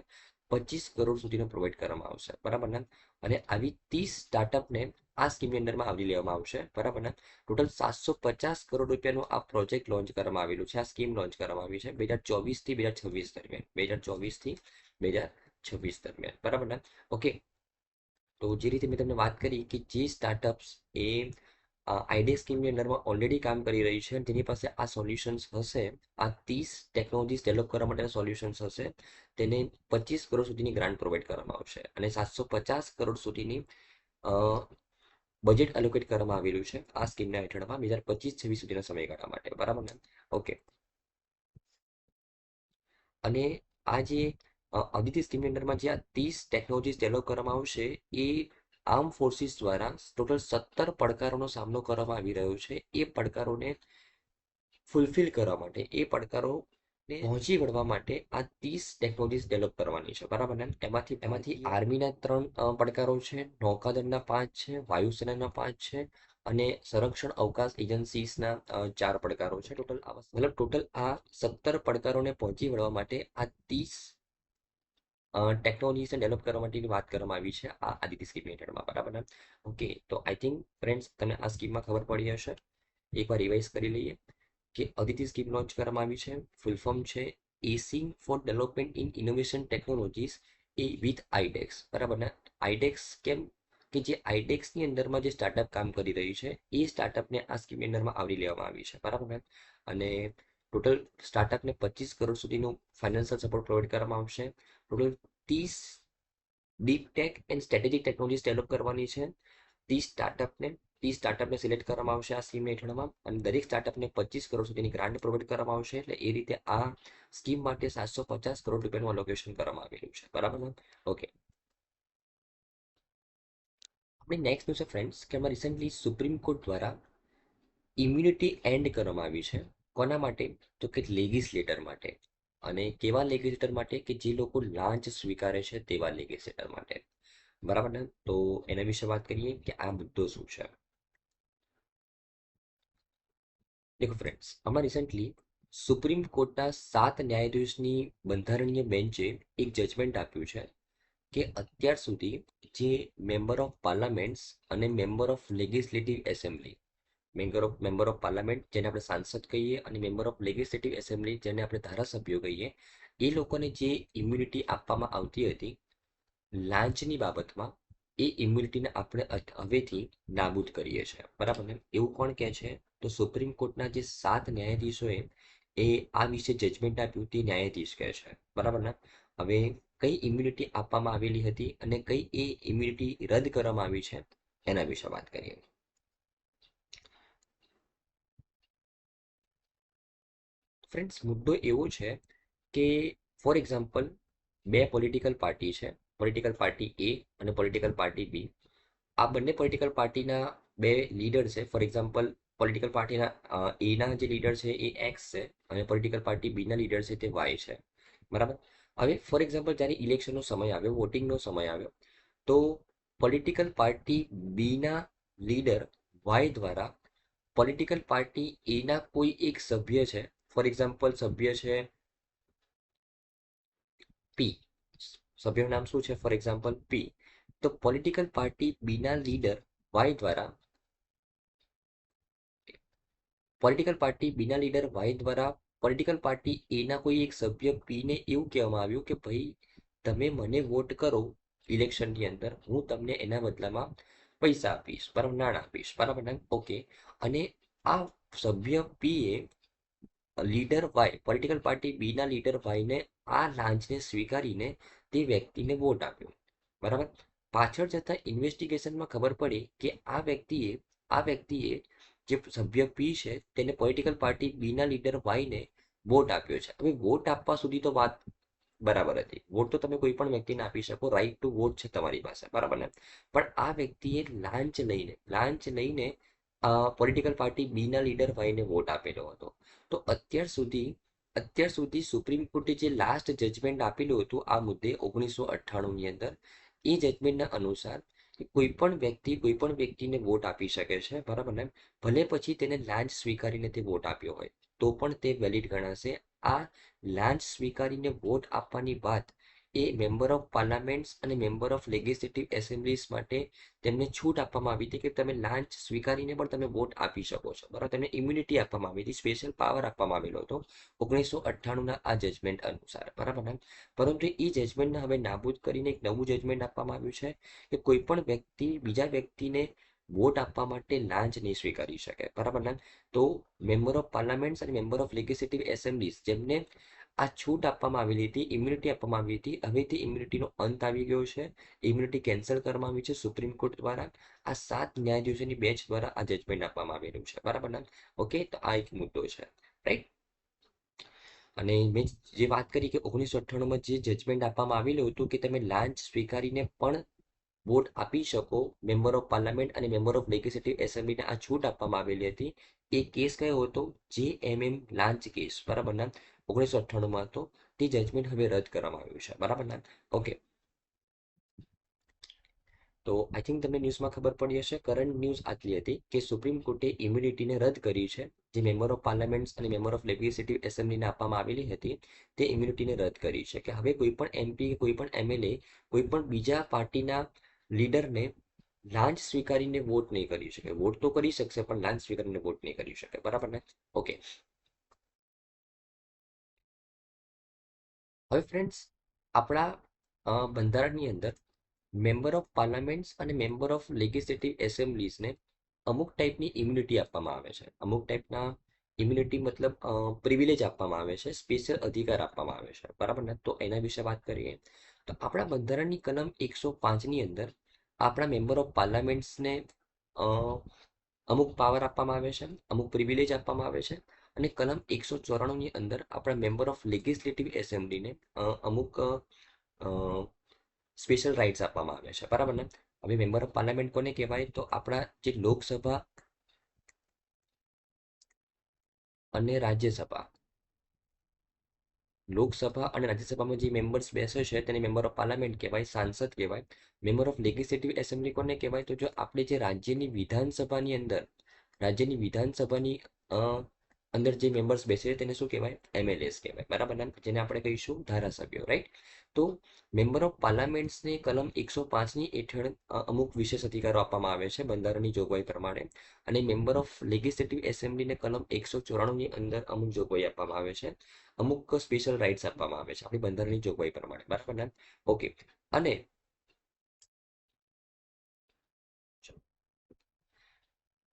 25 કરોડ સુધીનો પ્રોવાઈડ કરવામાં આવશે. બરાબર ને? અને આવી 30 સ્ટાર્ટઅપને આ સ્કીમની અંદરમાં આવરી લેવામાં આવશે. બરાબર ને? ટોટલ 750 કરોડ રૂપિયાનું આ પ્રોજેક્ટ લોન્ચ કરવામાં આવેલું છે. આ સ્કીમ લોન્ચ કરવામાં આવી છે 2024 થી 2026 દરમિયાન. 2024 થી 2026 દરમિયાન. બરાબર ને? ઓકે, તો જે રીતે મેં તમને વાત કરી કે જે સ્ટાર્ટઅપ્સ એ આઈડે સ્કીમની અંડરમાં ઓલરેડી કામ કરી રહી છે તેની પાસે આ સોલ્યુશન્સ હશે, આ 30 ટેકનોલોજીસ ડેવલપ કરવા માટેના સોલ્યુશન્સ હશે, તેને 25 કરોડ સુધીની ગ્રાન્ટ પ્રોવાઈડ કરવામાં આવશે અને 750 કરોડ સુધીની બજેટ એલોકેટ કરવામાં આવેલું છે આ સ્કીમના હેઠળમાં 2025-26 સુધીના સમયગાળા માટે. બરાબર ને? ઓકે, અને આ જે અદિતિ સ્કીમની અંડરમાં જે આ 30 ટેકનોલોજીસ ડેવલપ કરવામાં આવશે એ આર્મ ફોર્સિસ દ્વારા ટોટલ 17 પડકારોનો સામનો કરવામાં આવી રહ્યો છે. એ પડકારોને ફૂલફિલ કરવા માટે, એ પડકારોને પહોંચી વળવા માટે આ 30 ટેકનોલોજીસ ડેવલપ કરવાની છે. બરાબર ને? એમાંથી આર્મીના 3 પડકારો છે, નૌકાદળના 5 છે, વાયુસેનાના 5 છે અને સંરક્ષણ અવકાશ એજન્સીસના 4 પડકારો છે. ટોટલ આ 17 પડકારોને પહોંચી વળવા માટે આ 30 ટેકનોલોજીસને ડેવલપ કરવા માટેની વાત કરવામાં આવી છે આ આદિત્ય સ્કીમ હેઠળમાં. બરાબર ને? ઓકે, તો આઈ થિંક ફ્રેન્ડ્સ તમને આ સ્કીમમાં ખબર પડી હશે. એકવાર રિવાઇઝ કરી લઈએ કે અદિતિ સ્કીમ લોન્ચ કરવામાં આવી છે. ફૂલ ફોર્મ છે acing for development in innovation technologies એ વિથ આઈડેક્સ. બરાબર ને? આઈડેક્સ કેમ? કે જે આઈડેક્સની અંદરમાં જે સ્ટાર્ટઅપ કામ કરી રહ્યું છે એ સ્ટાર્ટઅપને આ સ્કીમની અંદરમાં આવરી લેવામાં આવી છે. બરાબર ને? અને ટોટલ સ્ટાર્ટઅપને 25 કરોડ સુધીનું ફાઇનાન્શિયલ સપોર્ટ પ્રોવાઈડ કરવામાં આવશે. Total 30 deep tech and strategic technologies develop કરવાની છે. 30 સ્ટાર્ટઅપને સિલેક્ટ કરવામાં આવશે આ સ્કીમ હેઠળમાં અને દરેક સ્ટાર્ટઅપને 25 કરોડ સુધીની ગ્રાન્ટ પ્રોવાઈડ કરવામાં આવશે. એટલે એ રીતે આ સ્કીમ માટે 750 કરોડ રૂપિયાનું અલોકેશન કરવામાં આવેલું છે. બરાબર ને? ઓકે, આપણે નેક્સ્ટ ન્યૂઝ છે ફ્રેન્ડ્સ કે આમાં રિસેન્ટલી સુપ્રીમ કોર્ટ દ્વારા ઇમ્યુનિટી એન્ડ કરવામાં આવી છે. કોના માટે? તો કે લેગિસ્લેટર માટે. અને કેવા લેગિસ્લેટર માટે? કે જે લોકો લાંચ સ્વીકારે છે તેવા લેગિસ્લેટર માટે. બરાબર ને? તો એના વિશે વાત કરીએ કે આ મુદ્દો શું છે. દેખો ફ્રેન્ડ્સ, આમાં રિસેન્ટલી સુપ્રીમ કોર્ટના 7 ન્યાયાધીશની બંધારણીય બેન્ચે એક જજમેન્ટ આપ્યું છે કે અત્યાર સુધી જે મેમ્બર ઓફ પાર્લામેન્ટ્સ અને member of legislative assembly, member of parliament જેને આપણે સાંસદ કહીએ અને મેમ્બર ઓફ લેજિસ્લેટિવ એસેમ્બલી જેને આપણે ધારાસભ્યો કહીએ, એ લોકોને જે ઇમ્યુનિટી આપવામાં આવતી હતી લાંચની બાબતમાં, એ ઇમ્યુનિટીને આપણે હવેથી નાબૂદ કરીએ છીએ. બરાબર ને? એવું કોણ કહે છે? તો સુપ્રીમ કોર્ટના જે 7 ન્યાયાધીશોએ એ આ વિશે જજમેન્ટ આપ્યું તે ન્યાયાધીશ કહે છે. બરાબર ને? હવે કઈ ઇમ્યુનિટી આપવામાં આવેલી હતી અને કઈ એ ઇમ્યુનિટી રદ કરવામાં આવી છે એના વિશે વાત કરીએ. ફ્રેન્ડ્સ, મુદ્દો એવો છે કે ફોર એક્ઝામ્પલ 2 પોલિટિકલ પાર્ટી છે, પોલિટિકલ પાર્ટી એ અને પોલિટિકલ પાર્ટી બી. આ બંને પોલિટિકલ પાર્ટીના 2 લીડર છે. ફોર એક્ઝામ્પલ પોલિટિકલ પાર્ટીના એના જે લીડર છે એ એક્સ છે અને પોલિટિકલ પાર્ટી બીના લીડર છે તે વાય છે. બરાબર? હવે ફોર એક્ઝામ્પલ જ્યારે ઇલેક્શનનો સમય આવ્યો, વોટિંગનો સમય આવ્યો, તો પોલિટિકલ પાર્ટી બીના લીડર વાય દ્વારા પોલિટિકલ પાર્ટી એના કોઈ એક સભ્ય છે, ફોર એક્ઝામ્પલ સભ્ય છે પી, સભ્યનું નામ શું છે ફોર એક્ઝામ્પલ પી, તો પોલિટિકલ પાર્ટી બીના લીડર વાય દ્વારા પોલિટિકલ પાર્ટી બીના લીડર વાય દ્વારા પોલિટિકલ પાર્ટી એના કોઈ એક સભ્ય પીને એવું કહેવામાં આવ્યું કે ભાઈ તમે મને વોટ કરો ઇલેક્શનની અંદર, હું તમને એના બદલામાં પૈસા આપીશ, બરાબર, નાણાં આપીશ, બરાબર ને, ઓકે. અને આ સભ્ય પી એ લીડર વાય, પોલિટિકલ પાર્ટી બીના લીડર વાયને આ લાંચને સ્વીકારીને તે વ્યક્તિને વોટ આપ્યો, બરાબર. પાછળ જતા ઇન્વેસ્ટિગેશનમાં ખબર પડી કે આ વ્યક્તિએ જે સભ્ય પી છે તેને પોલિટિકલ પાર્ટી બીના લીડર વાયને વોટ આપ્યો છે. હવે વોટ આપવા સુધી તો વાત બરાબર હતી, વોટ તો તમે કોઈ પણ વ્યક્તિને આપી શકો, રાઈટ ટુ વોટ છે તમારી પાસે, બરાબર ને. પણ આ વ્યક્તિએ લાંચ લઈને પોલિટિકલ પાર્ટી બીના લીડર વાયને વોટ આપેલો હતો. તો અત્યાર સુધી સુપ્રીમ કોર્ટે જે લાસ્ટ જજમેન્ટ આપેલું હતું આ મુદ્દે 1998ની અંદર, એ જજમેન્ટના અનુસાર કે કોઈ પણ વ્યક્તિને વોટ આપી શકે છે, બરાબર ને, ભલે પછી તેને લાંચ સ્વીકારીને તે વોટ આપ્યો હોય તો પણ તે વેલિડ ગણાશે. આ લાંચ સ્વીકારીને વોટ આપવાની વાત એ મેમ્બર ઓફ પાર્લામેન્ટ્સ અને મેમ્બર ઓફ લેજિસ્લેટિવ એસેમ્બલીઝ માટે તેમને છૂટ આપવામાં આવી હતી કે તમે લાંચ સ્વીકારીને પણ તમે વોટ આપી શકો છો, બરાબર. તેમને ઇમ્યુનિટી આપવામાં આવી હતી, સ્પેશિયલ પાવર આપવામાં આવેલો હતો 1998ના આ જજમેન્ટ અનુસાર, બરાબર ને. પરંતુ એ જજમેન્ટને હવે નાબૂદ કરીને એક નવું જજમેન્ટ આપવામાં આવ્યું છે કે કોઈ પણ વ્યક્તિ બીજા વ્યક્તિને વોટ આપવા માટે લાંચ નહીં સ્વીકારી શકે, બરાબર ને. તો મેમ્બર ઓફ પાર્લામેન્ટ અને મેમ્બર ઓફ લેજિસ્લેટિવ એસેમ્બલીઝ જેમને આ છૂટ આપવામાં આવેલી હતી, ઇમ્યુનિટી આપવામાં આવી હતી, હવે તે ઇમ્યુનિટીનો અંત આવી ગયો છે, ઇમ્યુનિટી કેન્સલ કરવામાં આવી છે સુપ્રીમ કોર્ટ દ્વારા. આ 7 ન્યાયાધીશોની બેન્ચ દ્વારા આ જજમેન્ટ આપવામાં આવેલું છે, બરાબર ને, ઓકે. તો આ એક મુદ્દો છે, રાઈટ. અને મેં જે વાત કરી કે 1998માં જે જજમેન્ટ આપવામાં આવેલું હતું કે તમે લાંચ સ્વીકારીને પણ વોટ આપી શકો, મેમ્બર ઓફ પાર્લામેન્ટ અને મેમ્બર ઓફ લેજિસ્લેટિવ એસેમ્બલીને આ છૂટ આપવામાં આવેલી હતી. એ કેસ કયો હતો? JMM લાંચ કેસ, બરાબર ને, 1998માં હતો. તે જજમેન્ટ હવે રદ કરવામાં આવ્યું છે, બરાબર ને, ઓકે. તો આઈ થિંક તમને ન્યૂઝમાં ખબર પડી હશે. કરંટ ન્યૂઝ આટલી હતી કે સુપ્રીમ કોર્ટે ઇમ્યુનિટીને રદ કરી છે, જે મેમ્બર ઓફ પાર્લામેન્ટ અને મેમ્બર ઓફ લેજિસ્લેટિવ એસેમ્બલીને આપવામાં આવેલી હતી તે ઇમ્યુનિટીને રદ કરી છે કે હવે કોઈ પણ MP કોઈ પણ MLA કોઈ પણ બીજા પાર્ટીના લીડરને લાંચ સ્વીકારીને વોટ નહીં કરી શકે. વોટ તો કરી શકશે પણ લાંચ સ્વીકારીને વોટ નહીં કરી શકે, બરાબર ને, ઓકે. હવે ફ્રેન્ડ્સ, આપણા બંધારણની અંદર મેમ્બર ઓફ પાર્લામેન્ટ્સ અને મેમ્બર ઓફ લેજિસ્લેટિવ એસેમ્બલીઝને અમુક ટાઈપની ઇમ્યુનિટી આપવામાં આવે છે. અમુક ટાઈપના ઇમ્યુનિટી મતલબ પ્રિવિલેજ આપવામાં આવે છે, સ્પેશિયલ અધિકાર આપવામાં આવે છે, બરાબર ને. તો એના વિશે વાત કરીએ તો આપણા બંધારણની કલમ 105ની અંદર આપણા મેમ્બર ઓફ પાર્લામેન્ટ્સને અમુક પાવર આપવામાં આવે છે, અમુક પ્રિવિલેજ આપવામાં આવે છે. અને કલમ 194ની અંદર આપણા મેમ્બર ઓફ લેજિસ્લેટિવ એસેમ્બલીને અમુક સ્પેશિયલ રાઇટ્સ આપવામાં આવે છે, બરાબર ને. હવે મેમ્બર ઓફ પાર્લામેન્ટ કોને કહેવાય? તો આપણા જે લોકસભા અને રાજ્યસભા, લોકસભા અને રાજ્યસભામાં જે મેમ્બર્સ બેસે છે તેને મેમ્બર ઓફ પાર્લામેન્ટ કહેવાય, સાંસદ કહેવાય. મેમ્બર ઓફ લેજિસ્લેટિવ એસેમ્બલી કોને કહેવાય? તો જો આપણે જે રાજ્યની વિધાનસભાની અંદર જે મેમ્બર્સ બેસે છે તેને શું કહેવાય? MLS કહેવાય, બરાબર ને, જેને આપણે કહીશું ધારાસભ્યો, રાઈટ. તો મેમ્બર ઓફ પાર્લામેન્ટ્સને કલમ 105ની હેઠળ અમુક વિશેષ અધિકારો આપવામાં આવે છે બંધારણની જોગવાઈ પ્રમાણે. અને મેમ્બર ઓફ લેજિસ્લેટિવ એસેમ્બલીને કલમ 194ની અંદર અમુક જોગવાઈ આપવામાં આવે છે, અમુક સ્પેશિયલ રાઇટ્સ આપવામાં આવે છે આપણી બંધારણની જોગવાઈ પ્રમાણે, બરાબર ને, ઓકે. અને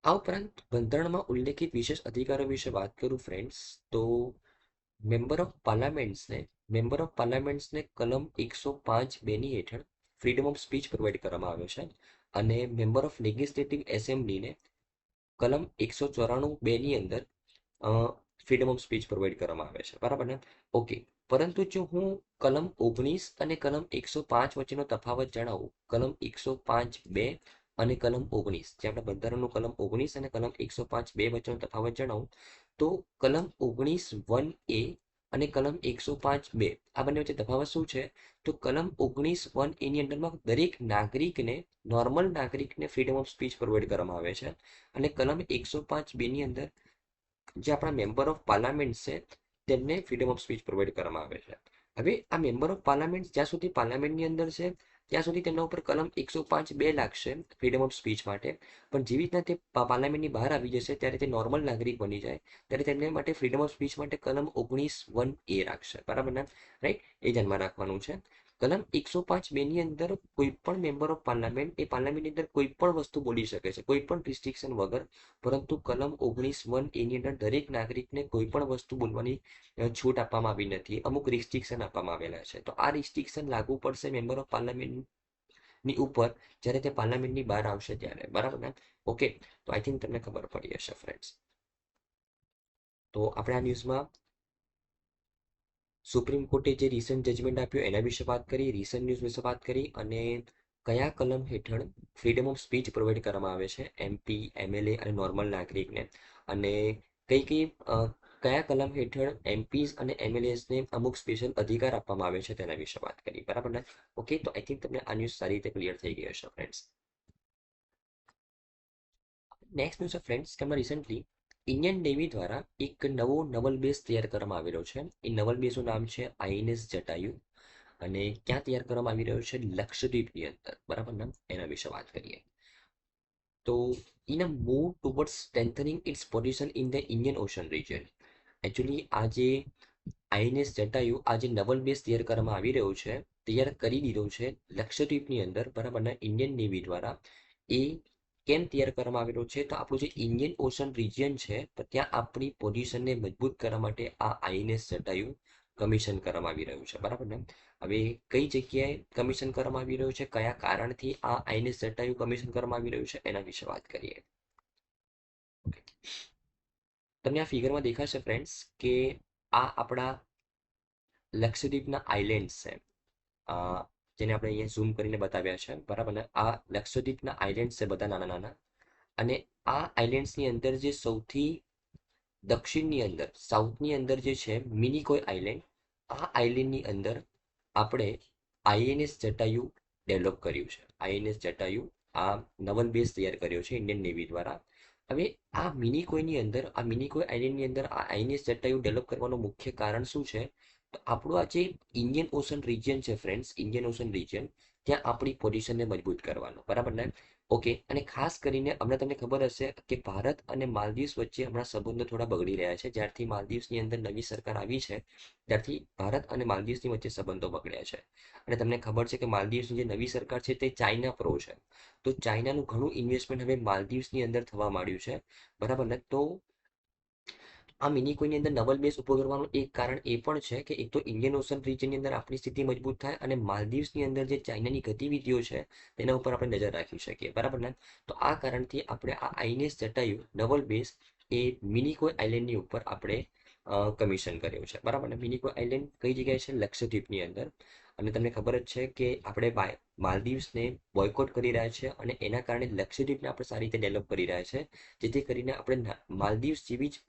આ ઉપરાંત બંધારણમાં ઉલ્લેખિત વિશેષ અધિકારો વિશે વાત કરું ફ્રેન્ડ્સ, તો મેમ્બર ઓફ પાર્લામેન્ટ્સને કલમ 105(2) હેઠળ ફ્રીડમ ઓફ સ્પીચ પ્રોવાઈડ કરવામાં આવે છે. અને મેમ્બર ઓફ લેજિસ્લેટિવ એસેમ્બલીને કલમ 194(2) અંદર ફ્રીડમ ઓફ સ્પીચ પ્રોવાઈડ કરવામાં આવે છે, બરાબર ને, ઓકે. પરંતુ જો હું કલમ 19 અને કલમ 105 વચ્ચેનો તફાવત જણાવું, કલમ 105(2) અને કલમ 19, જે આપણા બંધારણનું કલમ 19 અને કલમ 105(2) વચ્ચેનો તફાવત જણાવું, તો કલમ 19(1)(a) અને કલમ 105(2) આ બંને વચ્ચે તફાવત શું છે? તો કલમ 19(1) એની અંદરમાં દરેક નાગરિકને નોર્મલ નાગરિકને ફ્રીડમ ઓફ સ્પીચ પ્રોવાઈડ કરવામાં આવે છે અને કલમ 105(2) ની અંદર જે આપણા મેમ્બર ઓફ પાર્લામેન્ટ છે તેમને ફ્રીડમ ઓફ સ્પીચ પ્રોવાઈડ કરવામાં આવે છે. હવે આ મેમ્બર ઓફ પાર્લામેન્ટ જ્યાં સુધી પાર્લામેન્ટની અંદર છે ત્યાં સુધી તેમના ઉપર કલમ 105(2) લાગશે ફ્રીડમ ઓફ સ્પીચ માટે. પણ જેવી રીતના તે પાર્લામેન્ટની બહાર આવી જશે ત્યારે તે નોર્મલ નાગરિક બની જાય ત્યારે તેમને માટે ફ્રીડમ ઓફ સ્પીચ માટે કલમ 19(1)(a) રાખશે. બરાબર ને? રાઈટ, એ ધ્યાનમાં રાખવાનું છે. કલમ 105(2) ની અંદર કોઈ પણ મેમ્બર ઓફ પાર્લામેન્ટ એ પાર્લામેન્ટની અંદર કોઈ પણ વસ્તુ બોલી શકે છે કોઈ પણ રિસ્ટ્રિક્શન વગર. પરંતુ કલમ 19(1)(a) ની અંદર દરેક નાગરિકને કોઈ પણ વસ્તુ બોલવાની છૂટ આપવામાં આવી નથી. અમુક રિસ્ટ્રિક્શન આપવામાં આવેલા છે. તો આ રિસ્ટ્રિક્શન લાગુ પડશે મેમ્બર ઓફ પાર્લામેન્ટની ઉપર જ્યારે તે પાર્લામેન્ટની બહાર આવશે ત્યારે. બરાબર ને? ઓકે, તો આઈ થિંક તમને ખબર પડી હશે ફ્રેન્ડ્સ. તો આપણે આ ન્યૂઝમાં સુપ્રીમ કોર્ટે જે રિસન્ટ જજમેન્ટ આપ્યું એના વિશે વાત કરી, રિસન્ટ ન્યૂઝ વિશે વાત કરી અને કયા કલમ હેઠળ ફ્રીડમ ઓફ સ્પીચ પ્રોવાઈડ કરવામાં આવે છે MP, MLA અને નોર્મલ નાગરિકને, અને કયા કલમ હેઠળ MPs અને MLAsને અમુક સ્પેશિયલ અધિકાર આપવામાં આવે છે તેના વિશે વાત કરી. બરાબર ને? ઓકે, તો આઈ થિંક તમને આ ન્યૂઝ સારી રીતે ક્લિયર થઈ ગઈ હશે ફ્રેન્ડ્સ. નેક્સ્ટ ન્યૂઝ છે ફ્રેન્ડ્સ કે હમણાં રિસન્ટલી ઇન્ડિયન નેવી દ્વારા એક નવો નવલ બેઝ તૈયાર કરવામાં આવેલો છે. એ નવલ બેઝનું નામ છે INS જટાયુ અને ક્યાં તૈયાર કરવામાં આવી રહ્યો છે? લક્ષદ્વીપની અંદર. બરાબર ને? એના વિશે વાત કરીએ તો in a move towards strengthening its position in the Indian Ocean region. Actually આ જે INS જટાયુ આ જે નવલ બેઝ તૈયાર કરવામાં આવી રહ્યો છે, તૈયાર કરી દીધો છે લક્ષદ્વીપની અંદર. બરાબર ને? ઇન્ડિયન નેવી દ્વારા. એ કેમ તૈયાર કરવામાં આવેલો છે? તો આપણું જે ઇન્ડિયન ઓશન રિજિયન છે ત્યાં આપણી પોઝિશનને મજબૂત કરવા માટે આ INS જટાયુ કમિશન કરવામાં આવી રહ્યું છે. બરાબર ને? હવે કઈ જગ્યાએ કમિશન કરવામાં આવી રહ્યું છે, કયા કારણથી આ INS જટાયુ કમિશન કરવામાં આવી રહ્યું છે એના વિશે વાત કરીએ. તમને આ ફિગરમાં દેખાશે ફ્રેન્ડ્સ કે આ આપણા લક્ષદ્વીપના આઇલેન્ડ્સ છે, જેને આપણે અહીંયા ઝૂમ કરીને બતાવ્યા છે. બરાબર ને? આ લક્ષદ્વીપના આઇલેન્ડ્સ છે બધા નાના નાના. અને આ આઇલેન્ડ્સની અંદર જે સૌથી દક્ષિણની અંદર સાઉથની અંદર જે છે મિનિકોય આઇલેન્ડ, આ આઇલેન્ડની અંદર આપણે INS જટાયુ ડેવલપ કર્યું છે. INS જટાયુ આ નવલ બેઝ તૈયાર કર્યો છે ઇન્ડિયન નેવી દ્વારા. હવે આ મિનિકોયની અંદર આ મિનિકોય આઇલેન્ડની અંદર આ INS જટાયુ ડેવલપ કરવાનું મુખ્ય કારણ શું છે? તો આપણું આ જે ઇન્ડિયન ઓશન રિજિયન છે ફ્રેન્ડ્સ, ઇન્ડિયન ઓશન રિજિયન, ત્યાં આપણી પોઝિશનને મજબૂત કરવાનું. બરાબર ને? ઓકે, અને ખાસ કરીને હમણાં તમને ખબર હશે કે ભારત અને માલદીવ્સ વચ્ચે હમણાં સંબંધો થોડા બગડી રહ્યા છે. જ્યારથી માલદીવ્સની અંદર નવી સરકાર આવી છે ત્યારથી ભારત અને માલદીવ્સની વચ્ચે સંબંધો બગડ્યા છે. અને તમને ખબર છે કે માલદીવ્સની જે નવી સરકાર છે તે ચાઇના પ્રો છે. તો ચાઇનાનું ઘણું ઇન્વેસ્ટમેન્ટ હવે માલદીવ્સની અંદર થવા માંડ્યું છે. બરાબર ને? તો આ મિનિકોયની અંદર નવલ બેઝ ઉભો કરવાનું એક કારણ એ પણ છે કે એક તો ઇન્ડિયન ઓશન રિજનની અંદર આપણી સ્થિતિ મજબૂત થાય અને માલદીવ્સની અંદર જે ચાઇનાની ગતિવિધિઓ છે તેના ઉપર આપણે નજર રાખી શકીએ. બરાબર ને? તો આ કારણથી આપણે આ INS જટાયુ નવલ બેઝ એ મિનિકોય આઇલેન્ડની ઉપર આપણે કમિશન કર્યું છે. બરાબર ને? મિનિકોય આઇલેન્ડ કઈ જગ્યાએ છે? લક્ષદ્વીપની અંદર. અને તમને ખબર જ છે કે આપણે માલદીવ્સને બોયકોટ કરી રહ્યા છે અને એના કારણે લક્ષદ્વીપને આપણે સારી રીતે ડેવલપ કરી રહ્યા છે, જેથી કરીને આપણે માલદીવ્સ જેવી જ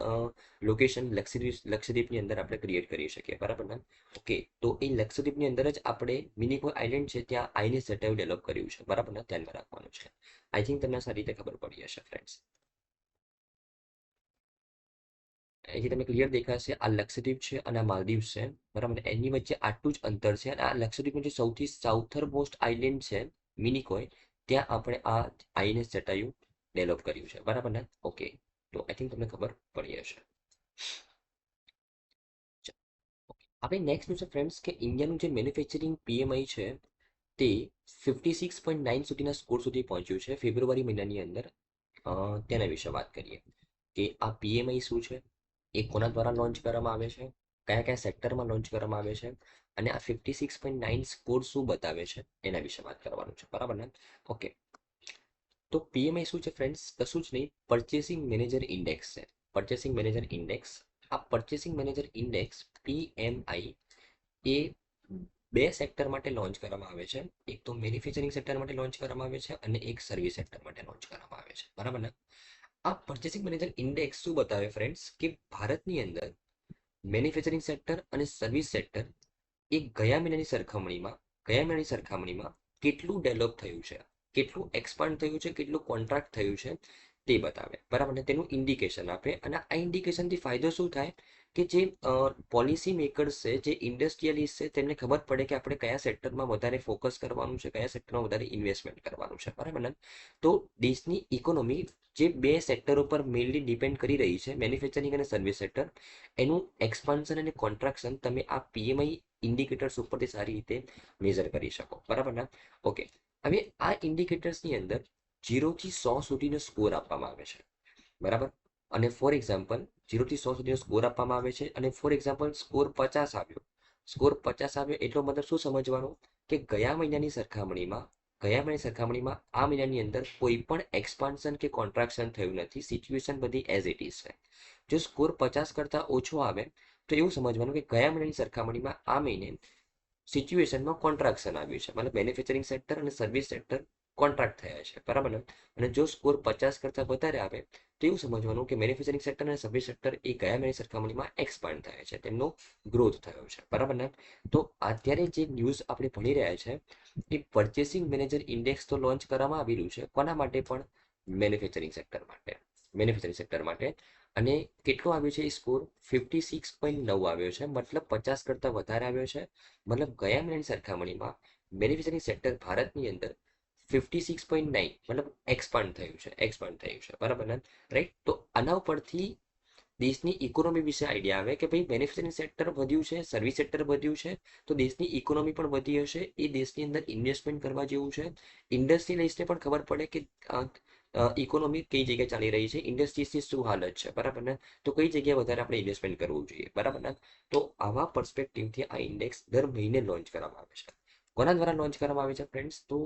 લોકેશન લક્ષદ્વીપની અંદર આપણે ક્રિએટ કરી શકીએ. બરાબર ને? ઓકે, તો એ લક્ષદ્વીપની અંદર જ આપણે મિનિકોય આઇલેન્ડ છે ત્યાં INS જટાયુ ડેવલપ કર્યું છે. બરાબર ને? ધ્યાનમાં રાખવાનું છે. આઈ થિંક તમને સારી રીતે ખબર પડી હશે ફ્રેન્ડ્સ. અહીંથી તમને ક્લિયર દેખાશે આ લક્ષદ્વીપ છે અને આ માલદીવ્સ છે. બરાબર? એની વચ્ચે આટલું જ અંતર છે અને આ લક્ષદ્વીપનું જે સૌથી સાઉથર મોસ્ટ આઇલેન્ડ છે મિનિકોય, ત્યાં આપણે આ INS જટાયુ ડેવલપ કર્યું છે. બરાબર ને? ઓકે, તો આઈ થિંક તમને ખબર પડી હશે. આપણે નેક્સ્ટ છે ફ્રેન્ડ્સ કે ઇન્ડિયાનું જે મેન્યુફેક્ચરિંગ PMI છે તે 56.9 સુધીના સ્કોર સુધી પહોંચ્યું છે ફેબ્રુઆરી મહિનાની અંદર. તેના વિશે વાત કરીએ કે આ PMI શું છે, એ કોના દ્વારા લોન્ચ કરવામાં આવે છે, કયા કયા સેક્ટરમાં લોન્ચ કરવામાં આવે છે અને આ 56.9 સ્કોર શું બતાવે છે એના વિશે વાત કરવાનું છે. બરાબર ને? ઓકે, તો PMI શું છે ફ્રેન્ડ્સ? કશું જ નહીં, પરચેસિંગ મેનેજર ઇન્ડેક્સ છે. Purchasing manager index. આ પરચેસિંગ મેનેજર ઇન્ડેક્સ PMI એ બે સેક્ટર માટે લોન્ચ કરવામાં આવે છે. એક તો મેન્યુફેક્ચરિંગ સેક્ટર માટે લોન્ચ કરવામાં આવે છે અને એક સર્વિસ સેક્ટર માટે લોન્ચ કરવામાં આવે છે. બરાબર ને? આ પરચેસિંગ મેનેજર ઇન્ડેક્સ શું બતાવે ફ્રેન્ડ્સ કે ભારતની અંદર મેન્યુફેક્ચરિંગ સેક્ટર અને સર્વિસ સેક્ટર એ ગયા મહિનાની સરખામણીમાં કેટલું ડેવલપ થયું છે, કેટલું એક્સપાન્ડ થયું છે, કેટલું કોન્ટ્રાક્ટ થયું છે તે બતાવે, બરાબર ને તેનું ઇન્ડિકેશન આપે. અને આ ઇન્ડિકેશનથી ફાયદો શું થાય કે જે પોલિસી મેકર્સ છે, જે ઇન્ડસ્ટ્રીયલિસ્ટ છે, તેમને ખબર પડે કે આપણે કયા સેક્ટરમાં વધારે ફોકસ કરવાનું છે, કયા સેક્ટરમાં વધારે ઇન્વેસ્ટમેન્ટ કરવાનું છે, બરાબર ને. તો દેશની ઇકોનોમી જે બે સેક્ટર ઉપર મેઇનલી ડિપેન્ડ કરી રહી છે, મેન્યુફેક્ચરિંગ અને સર્વિસ સેક્ટર, એનું એક્સપાન્શન અને કોન્ટ્રાક્શન તમે આ પીએમઆઈ ઇન્ડિકેટર્સ ઉપરથી સારી રીતે મેઝર કરી શકો, બરાબર ને. ઓકે, હવે આ ઇન્ડિકેટર્સની અંદર 0 થી 100 સુધીનો સ્કોર આપવામાં આવે છે, બરાબર. અને ફોર એક્ઝામ્પલ 0 થી 100 સુધીનો સ્કોર આપવામાં આવે છે, અને ફોર એક્ઝામ્પલ સ્કોર 50 આવ્યો એટલો મતલબ શું સમજવાનું કે ગયા મહિનાની સરખામણીમાં આ મહિનાની અંદર કોઈ પણ એક્સપાન્શન કે કોન્ટ્રાક્શન થયું નથી, સિચ્યુએશન બધી એઝ ઇટ ઇઝ છે. જો સ્કોર 50 કરતા ઓછો આવે તો એવું સમજવાનું કે ગયા મહિનાની સરખામણીમાં આ મહિને સિચ્યુએશનમાં કોન્ટ્રાક્શન આવ્યું છે, મતલબ મેન્યુફેક્ચરિંગ સેક્ટર અને સર્વિસ સેક્ટર કોન્ટ્રાક્ટ થયા છે, બરાબર ને. અને જો સ્કોર 50 કરતાં વધારે આવે તો એવું સમજવાનું કે મેન્યુફેક્ચરિંગ સેક્ટર અને સર્વિસ સેક્ટર એ ગયા મહિનાની સરખામણીમાં એક્સપાન્ડ થયા છે, તેમનો ગ્રોથ થયો છે, બરાબર ને. તો અત્યારે જે ન્યૂઝ આપણે ભણી રહ્યા છે એ પરચેસિંગ મેનેજર ઇન્ડેક્સ તો લોન્ચ કરવામાં આવેલું છે, કોના માટે પણ મેન્યુફેક્ચરિંગ સેક્ટર માટે. અને કેટલો આવ્યો છે એ સ્કોર 56.9 આવ્યો છે, મતલબ 50 કરતાં વધારે આવ્યો છે. મતલબ ગયા મહિનાની સરખામણીમાં મેન્યુફેક્ચરિંગ સેક્ટર ભારતની અંદર 56.9 મતલબ એક્સપાન્ડ થયું છે, બરાબર ને, રાઈટ. તો આના ઉપરથી દેશની ઇકોનોમી વિશે આઈડિયા આવે કે ભાઈ મેન્યુફેક્ચરિંગ સેક્ટર વધ્યું છે, સર્વિસ સેક્ટર વધ્યું છે, તો દેશની ઇકોનોમી પણ વધી હશે, એ દેશની અંદર ઇન્વેસ્ટમેન્ટ કરવા જેવું છે. ઇન્ડસ્ટ્રીયલિસ્ટને પણ ખબર પડે કે ઇકોનોમી કઈ જગ્યાએ ચાલી રહી છે, ઇન્ડસ્ટ્રીઝની શું હાલત છે, બરાબર ને. તો કઈ જગ્યાએ વધારે આપણે ઇન્વેસ્ટમેન્ટ કરવું જોઈએ, બરાબર ને. તો આવા પર્સપેક્ટિવથી આ ઇન્ડેક્સ દર મહિને લોન્ચ કરવામાં આવે છે. કોના દ્વારા લોન્ચ કરવામાં આવે છે ફ્રેન્ડ્સ? તો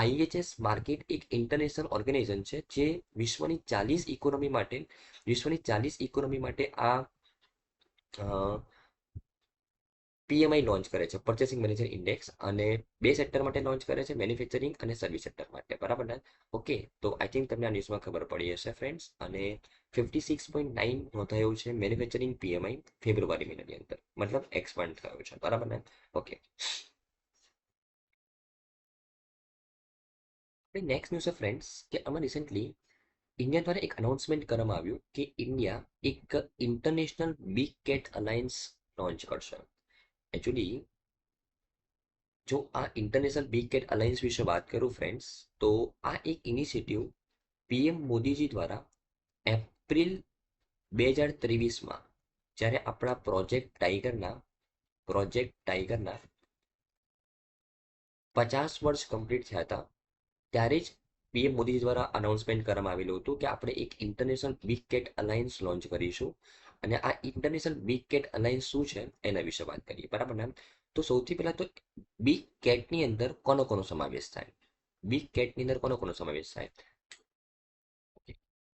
આઈએચએસ માર્કેટ એક ઇન્ટરનેશનલ ઓર્ગેનાઇઝેશન છે જે વિશ્વની 40 ઇકોનોમી માટે આ પીએમઆઈ લોન્ચ કરે છે, પરચેસિંગ મેનેજર ઇન્ડેક્સ, અને બે સેક્ટર માટે લોન્ચ કરે છે, મેન્યુફેક્ચરિંગ અને સર્વિસ સેક્ટર માટે, બરાબર ને. ઓકે, તો આઈ થિંક તમને આ ન્યૂઝમાં ખબર પડી હશે ફ્રેન્ડ્સ. અને 56.9 નોંધાયું છે મેન્યુફેક્ચરિંગ પીએમઆઈ ફેબ્રુઆરી મહિનાની અંદર, મતલબ એક્સપાન્ડ થયું છે, બરાબર ને. ઓકે, નેક્સ્ટ ન્યૂઝ છે ફ્રેન્ડ્સ કે આમાં રિસેન્ટલી ઇન્ડિયા દ્વારા એક અનાઉન્સમેન્ટ કરવામાં આવ્યું કે ઇન્ડિયા એક international big cat alliance launch કરશે. એકચ્યુઅલી જો આ ઇન્ટરનેશનલ બિગ કેટ અલાયન્સ વિશે વાત કરું ફ્રેન્ડ્સ, તો આ એક ઇનિશિયેટિવ પીએમ મોદીજી દ્વારા એપ્રિલ 2023માં જ્યારે આપણા પ્રોજેક્ટ ટાઈગરના 50 વર્ષ કમ્પ્લીટ થયા હતા, ત્યારે જ પીએમ મોદી દ્વારા અનાઉન્સમેન્ટ કરવામાં આવેલું હતું કે આપણે એક international big cat alliance launch કરીશું. અને આ ઇન્ટરનેશનલ બિગ કેટ અલાયન્સ શું છે એના વિશે વાત કરીએ, બરાબર ને. તો સૌથી પહેલા તો બિગ કેટની અંદર કોનો સમાવેશ થાય? બિગ કેટની અંદર કોનો સમાવેશ થાય?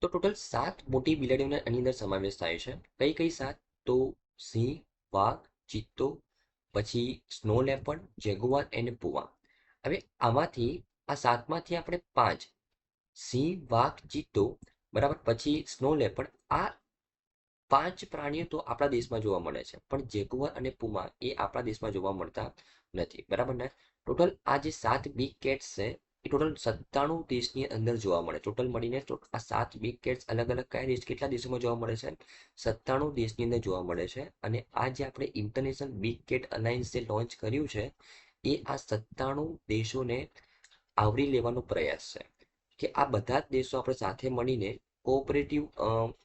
તો ટોટલ 7 મોટી બિલાડીઓનો એની અંદર સમાવેશ થાય છે. કઈ કઈ 7? તો સિંહ, વાઘ, ચિત્તો, પછી સ્નો લેપર્ડ, જેગુઆર અને પુઆ. હવે આમાંથી આ 7માંથી આપણે 5 સિંહ, વાઘ, ચિત્તો, બરાબર, પછી સ્નો લેપર્ડ, આ 5 પ્રાણીઓ તો આપણા દેશમાં જોવા મળે છે, પણ જેગુઆર અને પુમા એ આપણા દેશમાં જોવા મળતા નથી, બરાબર ને. ટોટલ આ જે 7 બિગ કેટ્સ છે એ ટોટલ 97 દેશની અંદર જોવા મળે. ટોટલ મળીને આ 7 બિગ કેટ્સ અલગ અલગ કેટલા દેશોમાં જોવા મળે છે? 97 દેશની અંદર જોવા મળે છે. અને આ જે આપણે ઇન્ટરનેશનલ બિગ કેટ અલાયન્સ જે લોન્ચ કર્યું છે એ આ 97 દેશોને આવરી લેવાનો પ્રયાસ છે કે આ બધા જ દેશો આપણે સાથે મળીને કોઓપરેટિવ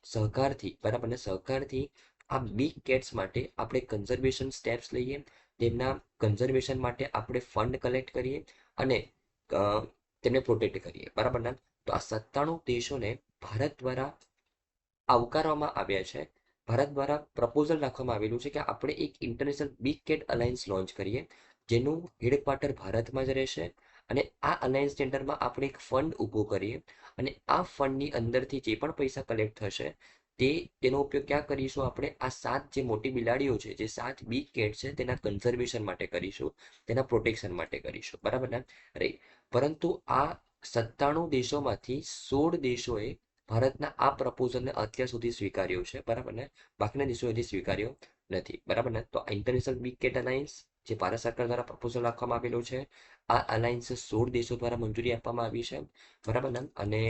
સહકારથી, બરાબર ને, સહકારથી આ બિગ કેટ્સ માટે આપણે કન્ઝર્વેશન સ્ટેપ્સ લઈએ, તેમના કન્ઝર્વેશન માટે આપણે ફંડ કલેક્ટ કરીએ અને તેમને પ્રોટેક્ટ કરીએ, બરાબર ને. તો આ 97 દેશોને ભારત દ્વારા આવકારવામાં આવ્યા છે. ભારત દ્વારા પ્રપોઝલ રાખવામાં આવેલું છે કે આપણે એક international big cat alliance launch કરીએ, જેનું હેડક્વાર્ટર ભારતમાં જ રહેશે. અને આ અલાયન્સની અંડરમાં આપણે એક ફંડ ઊભો કરીએ અને આ ફંડની અંદરથી જે પણ પૈસા કલેક્ટ થશે તેનો ઉપયોગ ક્યાં કરીશું? આપણે આ 7 જે મોટી બિલાડીઓ છે, જે 7 બિગ કેટ છે, તેના કન્ઝર્વેશન માટે કરીશું, તેના પ્રોટેક્શન માટે કરીશું, બરાબર ને. રાઈટ. પરંતુ આ 97 દેશોમાંથી 16 દેશોએ ભારતના આ પ્રપોઝલને અત્યાર સુધી સ્વીકાર્યો છે, બરાબર ને. બાકીના દેશોએ હજી સ્વીકાર્યો નથી, બરાબર ને. તો ઇન્ટરનેશનલ બિગ કેટ અલાયન્સ જે ભારત સરકાર દ્વારા પ્રપોઝલ રાખવામાં આવેલું છે, આ અલાયન્સ 16 દેશો દ્વારા મંજૂરી આપવામાં આવી છે, બરાબર ને. અને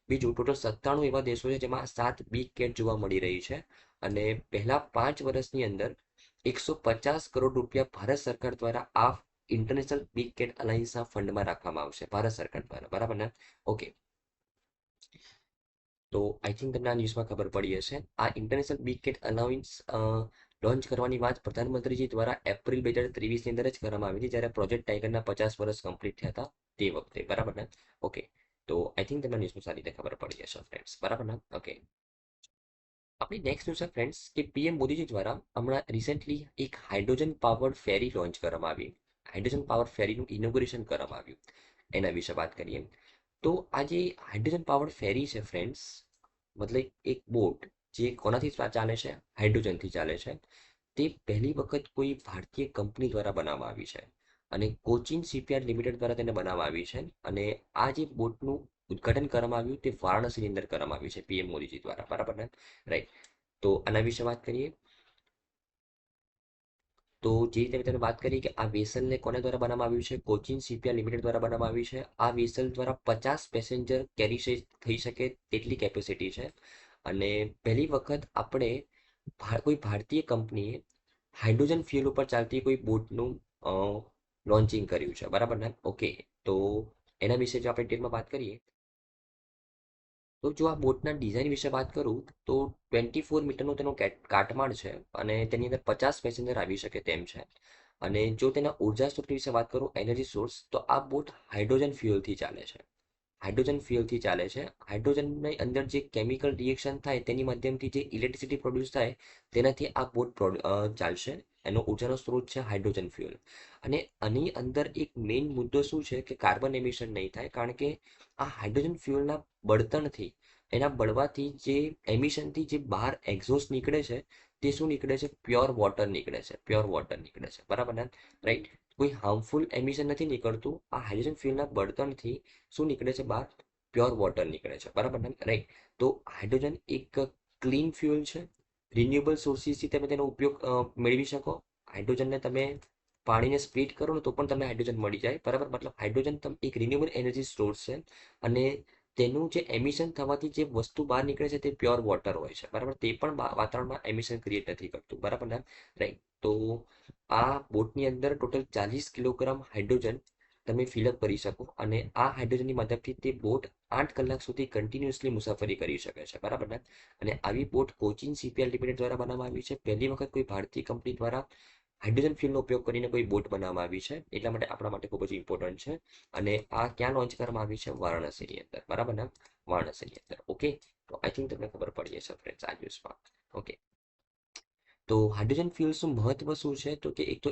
બીજું ટોટલ 97 એવા દેશો છે જેમાં 7 બિગ કેટ જોવા મળી રહી છે. અને પહેલા 5 વર્ષની અંદર 150 કરોડ રૂપિયા ભારત સરકાર દ્વારા આ ઇન્ટરનેશનલ બિગ કેટ અલાયન્સના ફંડમાં રાખવામાં આવશે ભારત સરકાર દ્વારા, બરાબર ને. ઓકે, તો આઈ થિંક તમને આ ન્યૂઝમાં ખબર પડી હશે. આ international big cat allowance launch કરવાની વાત પ્રધાનમંત્રીજી દ્વારા એપ્રિલ 2023ની અંદર જ કરવામાં આવી હતી, જ્યારે પ્રોજેક્ટ ટાઈગરના 50 વર્ષ કમ્પ્લીટ થયા હતા તે વખતે, બરાબર ને. ઓકે, તો આઈ થિંક તમને ન્યૂઝમાં સારી રીતે ખબર પડી હશે ફ્રેન્ડ્સ, બરાબર ને. ઓકે, આપણી નેક્સ્ટ ન્યૂઝ છે ફ્રેન્ડ્સ કે પીએમ મોદીજી દ્વારા હમણાં રિસેન્ટલી એક હાઇડ્રોજન પાવર્ડ ફેરી લોન્ચ કરવામાં આવી. હાઇડ્રોજન પાવર ફેરીનું ઇનોગ્રેશન કરવામાં આવ્યું, એના વિશે વાત કરીએ. તો આ જે હાઇડ્રોજન પાવર્ડ ફેરી છે ફ્રેન્ડ્સ, મતલબ એક બોટ જે કોનાથી ચાલે છે, હાઇડ્રોજનથી ચાલે છે. તે પહેલી વખત કોઈ ભારતીય કંપની દ્વારા બનાવવામાં આવી છે અને કોચિન શિપયાર્ડ લિમિટેડ દ્વારા તેને બનાવવામાં આવી છે. અને આ જે બોટનું ઉદ્ઘાટન કરવામાં આવ્યું તે વારાણસીની અંદર કરવામાં આવ્યું છે પીએમ મોદીજી દ્વારા, બરાબર ને. રાઈટ, તો આના વિશે વાત કરીએ. તો જે રીતે તમે વાત કરી કે આ વેસલને કોના દ્વારા બનાવવામાં આવ્યું છે, કોચિન શિપયાર્ડ લિમિટેડ દ્વારા બનાવવામાં આવ્યું છે. આ વેસલ દ્વારા 50 પેસેન્જર કેરી થઈ શકે તેટલી કેપેસિટી છે. અને પહેલી વખત આપણે કોઈ ભારતીય કંપનીએ હાઇડ્રોજન ફ્યુલ ઉપર ચાલતી કોઈ બોટનું લોન્ચિંગ કર્યું છે, બરાબર ને. ઓકે, તો એના વિશે જો આપણે ડિટેલમાં વાત કરીએ, તો જો આ બોટના ડિઝાઇન વિશે વાત કરું તો 24 મીટરનો તેનો કાટમાળ છે અને તેની અંદર 50 પેસેન્જર આવી શકે તેમ છે. અને જો તેના ઉર્જા સ્ત્રોત વિશે વાત કરું, એનર્જી સોર્સ, તો આ બોટ હાઇડ્રોજન ફ્યુઅલથી ચાલે છે. હાઇડ્રોજન ફ્યુઅલથી ચાલે છે. હાઇડ્રોજનની અંદર જે કેમિકલ રિએક્શન થાય તેની માધ્યમથી જે ઇલેક્ટ્રિસિટી પ્રોડ્યુસ થાય તેનાથી આ બોટ ચાલશે. એનો ઉર્જાનો સ્ત્રોત છે હાઇડ્રોજન ફ્યુઅલ. અને આની અંદર એક મેઇન મુદ્દો શું છે કે કાર્બન એમિશન નહીં થાય, કારણ કે આ હાઇડ્રોજન ફ્યુઅલના બળતણથી, એના બળવાથી જે એમિશનથી જે બહાર એક્ઝોસ્ટ નીકળે છે તે શું નીકળે છે, પ્યોર વોટર નીકળે છે, પ્યોર વોટર નીકળે છે, બરાબર ને. રાઈટ, કોઈ હાર્મફુલ એમિશન નથી નીકળતું. આ હાઇડ્રોજન ફ્યુઅલના બળતણથી શું નીકળે છે બહાર, પ્યોર વોટર નીકળે છે, બરાબર ને. રાઈટ, તો હાઇડ્રોજન એક ક્લીન ફ્યુઅલ છે. રિન્યુએબલ સોર્સિસથી તમે તેનો ઉપયોગ મેળવી શકો. હાઇડ્રોજનને તમે પાણીને સ્પ્લિટ કરો ને તો પણ તમને હાઇડ્રોજન મળી જાય, બરાબર. મતલબ હાઇડ્રોજન એક રિન્યુએબલ એનર્જી સોર્સ છે. અને તેનું જે એમિશન થવાથી જે વસ્તુ બહાર નીકળે છે તે પ્યોર વોટર હોય છે, બરાબર. તે પણ વાતાવરણમાં એમિશન ક્રિએટ નથી કરતું, બરાબર ને. રાઈટ, તો આ બોટની અંદર ટોટલ 40 કિલોગ્રામ હાઇડ્રોજન તમે ફિલઅપ કરી શકો. અને આ હાઇડ્રોજનની મદદથી તે બોટ 8 કલાક સુધી કન્ટિન્યુઅસલી મુસાફરી કરી શકે છે, બરાબર ને. અને આવી બોટ કોચિન શિપયાર્ડ લિમિટેડ દ્વારા બનાવવામાં આવી છે. પહેલી વખત કોઈ ભારતીય કંપની દ્વારા હાઇડ્રોજન ફ્યુલનો ઉપયોગ કરીને કોઈ બોટ બનાવવામાં આવી છે, એટલા માટે આપણા માટે ખૂબ જ ઇમ્પોર્ટન્ટ છે. અને આ ક્યાં લોન્ચ કરવામાં આવી છે, વારાણસીની અંદર, બરાબર ને, વારાણસીની અંદર. ઓકે, તો આઈ થિંક તમને ખબર પડી હશે ફ્રેન્ડ્સ આ ન્યૂઝમાં. ઓકે, તો હાઇડ્રોજન ફ્યુલ્સનું મહત્વ શું છે, તો કે એક તો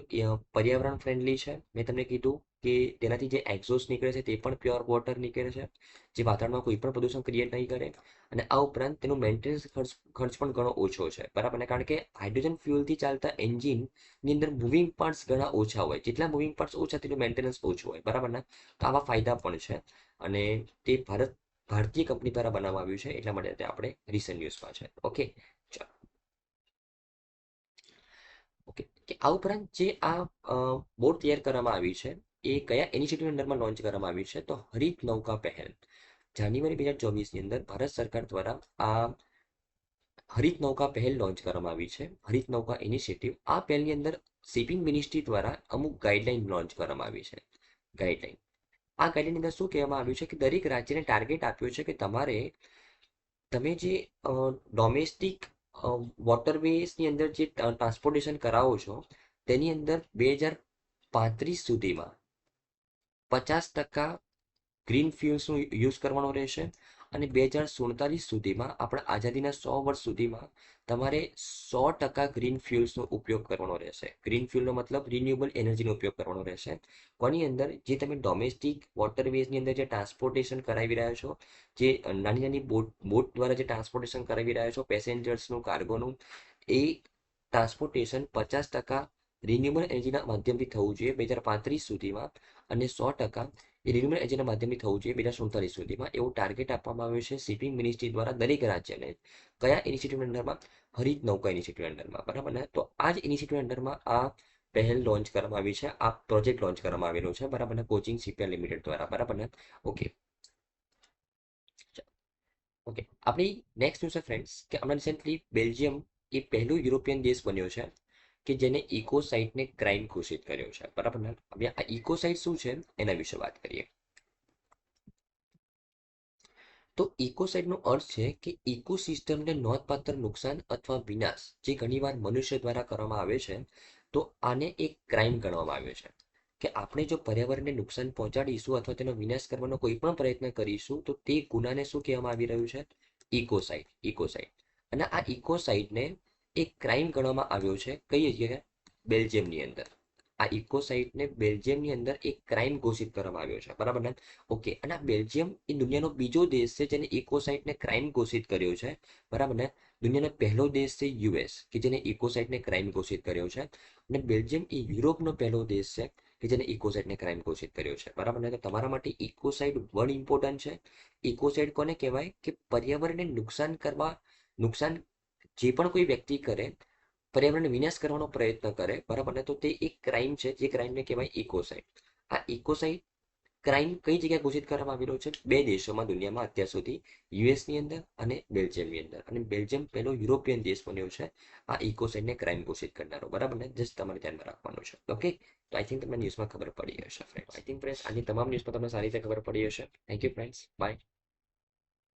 પર્યાવરણ ફ્રેન્ડલી છે. મેં તમને કીધું કે તેનાથી જે એક્ઝોસ્ટ નીકળે છે તે પણ પ્યોર વોટર નીકળે છે, જે વાતાવરણમાં કોઈ પણ પ્રદૂષણ ક્રિએટ નહીં કરે. અને આ ઉપરાંત તેનો મેન્ટેનન્સ ખર્ચ પણ ઘણો ઓછો છે, બરાબર ને. કારણ કે હાઇડ્રોજન ફ્યુઅલથી ચાલતા એન્જિનની અંદર મૂવિંગ પાર્ટ્સ ઘણા ઓછા હોય. જેટલા મૂવિંગ પાર્ટ્સ ઓછા તેટલું મેન્ટેનન્સ ઓછું હોય, બરાબર ને. તો આવા ફાયદા પણ છે. અને તે ભારતીય કંપની દ્વારા બનાવવામાં આવ્યું છે, એટલા માટે આપણે રિસન્ટ ન્યૂઝમાં છે. ઓકે, ચાલો. ઓકે, કે આ ઉપરાંત જે આ બોટ તૈયાર કરવામાં આવી છે એ કયા ઇનિશિયેટિવ અંડરમાં લોન્ચ કરવામાં આવી છે, તો હરિત નૌકા પહેલ. જાન્યુઆરી 2024ની અંદર ભારત સરકાર દ્વારા આ હરિત નૌકા પહેલ લોન્ચ કરવામાં આવી છે, હરિત નૌકા ઇનિશિયેટિવ. આ પહેલની અંદર શિપિંગ મિનિસ્ટ્રી દ્વારા અમુક ગાઈડલાઈન લોન્ચ કરવામાં આવી છે. ગાઈડલાઈન, આ ગાઈડલાઈન અંદર શું કહેવામાં આવ્યું છે કે દરેક રાજ્યને ટાર્ગેટ આપ્યો છે કે તમે જે ડોમેસ્ટિક વોટરવેઝની અંદર જે ટ્રાન્સપોર્ટેશન કરાવો છો તેની અંદર 2035 સુધીમાં 50% ગ્રીન ફ્યુલ્સનો યુઝ કરવાનો રહેશે. અને 2047 સુધીમાં, આપણા આઝાદીના 100 વર્ષ સુધીમાં તમારે 100% ગ્રીન ફ્યુલ્સનો ઉપયોગ કરવાનો રહેશે. ગ્રીન ફ્યુલનો મતલબ રિન્યુએબલ એનર્જીનો ઉપયોગ કરવાનો રહેશે. કોની અંદર, જે તમે ડોમેસ્ટિક વોટરવેઝની અંદર જે ટ્રાન્સપોર્ટેશન કરાવી રહ્યા છો, જે નાની નાની બોટ દ્વારા જે ટ્રાન્સપોર્ટેશન કરાવી રહ્યા છો પેસેન્જર્સનું, કાર્ગોનું, એ ટ્રાન્સપોર્ટેશન 50% રિન્યુએબલ એનર્જીના માધ્યમથી થવું જોઈએ 2035 સુધીમાં. અને 100% એ રિન્યુએબલ એનર્જીના માધ્યમથી થવું જોઈએ 2047 સુધીમાં એવું ટાર્ગેટ આપવામાં આવ્યું છે શિપિંગ મિનિસ્ટ્રી દ્વારા દરેક રાજ્યને. કયા ઇનિશિયેટિવ અંડરમાં? હરિત નૌકા ઇનિશિયેટિવ અંડરમાં, બરાબર ને? તો આ જ ઇનિશિયેટિવ અંડરમાં આ પહેલ લોન્ચ કરવામાં આવી છે, આ પ્રોજેક્ટ લોન્ચ કરવામાં આવેલો છે, બરાબર ને? કોચિંગ શિપયાર્ડ લિમિટેડ દ્વારા, બરાબર ને? ઓકે. ઓકે, આપણી નેક્સ્ટ ન્યૂઝ છે ફ્રેન્ડ્સ કે હમણાં રિસેન્ટલી બેલ્જિયમ એ પહેલું યુરોપિયન દેશ બન્યો છે કે જેને ઇકોસાઇટને ક્રાઇમ ઘોષિત કર્યો છે, બરાબર ને? હવે આ ઇકોસાઇટ શું છે એના વિશે વાત કરીએ. તો ઇકોસાઇડનો અર્થ છે કે ઇકોસિસ્ટમને નોંધપાત્ર નુકસાન અથવા વિનાશ જે ઘણીવાર મનુષ્ય દ્વારા કરવામાં આવે છે, તો આને એક ક્રાઇમ ગણવામાં આવ્યો છે. કે આપણે જો પર્યાવરણને નુકસાન પહોંચાડીશું અથવા તેનો વિનાશ કરવાનો કોઈ પણ પ્રયત્ન કરીશું તો તે ગુનાને શું કહેવામાં આવી રહ્યું છે? ઇકોસાઇડ. અને આ ઇકોસાઇડને એક ક્રાઇમ ગણવામાં આવ્યો છે કઈ જગ્યાએ? બેલ્જિયમની અંદર. આ ઇકોસાઇડને બેલ્જિયમની અંદર એક ક્રાઇમ ઘોષિત કરવામાં આવ્યો છે, બરાબર ને? ઓકે, અને આ બેલ્જિયમ એ દુનિયાનો બીજો દેશ છે જેને ઇકોસાઇટને ક્રાઇમ ઘોષિત કર્યો છે, બરાબર ને? દુનિયાનો પહેલો દેશ છે યુએસ કે જેને ઇકોસાઇટને ક્રાઇમ ઘોષિત કર્યો છે, અને બેલ્જિયમ એ યુરોપનો પહેલો દેશ છે કે જેને ઇકોસાઇટને ક્રાઇમ ઘોષિત કર્યો છે, બરાબર ને? તો તમારા માટે ઇકોસાઇડ વર્ડ ઇમ્પોર્ટન્ટ છે. ઇકોસાઇડ કોને કહેવાય? કે પર્યાવરણને નુકસાન જે પણ કોઈ વ્યક્તિ કરે, પર્યાવરણને વિનાશ કરવાનો પ્રયત્ન કરે, બરાબર ને? તો તે એક ક્રાઇમ છે જે ક્રાઇમને કહેવાય ઇકોસાઇડ. આ ઇકોસાઇડ ક્રાઇમ કઈ જગ્યાએ ઘોષિત કરવામાં આવેલો છે? બે દેશોમાં દુનિયામાં અત્યાર સુધી, યુએસની અંદર અને બેલ્જિયમની અંદર. અને બેલ્જિયમ પહેલો યુરોપિયન દેશ બન્યો છે આ ઇકોસાઇડને ક્રાઇમ ઘોષિત કરનારો, બરાબર ને? જસ્ટ તમારે ધ્યાનમાં રાખવાનું છે. ઓકે, તો આઈ થિંક તમને ન્યૂઝમાં ખબર પડી હશે ફ્રેન્ડ્સ. આઈ થિંક ફ્રેન્ડ્સ આની તમામ ન્યૂઝમાં તમને સારી રીતે ખબર પડી હશે. Thank you friends, by.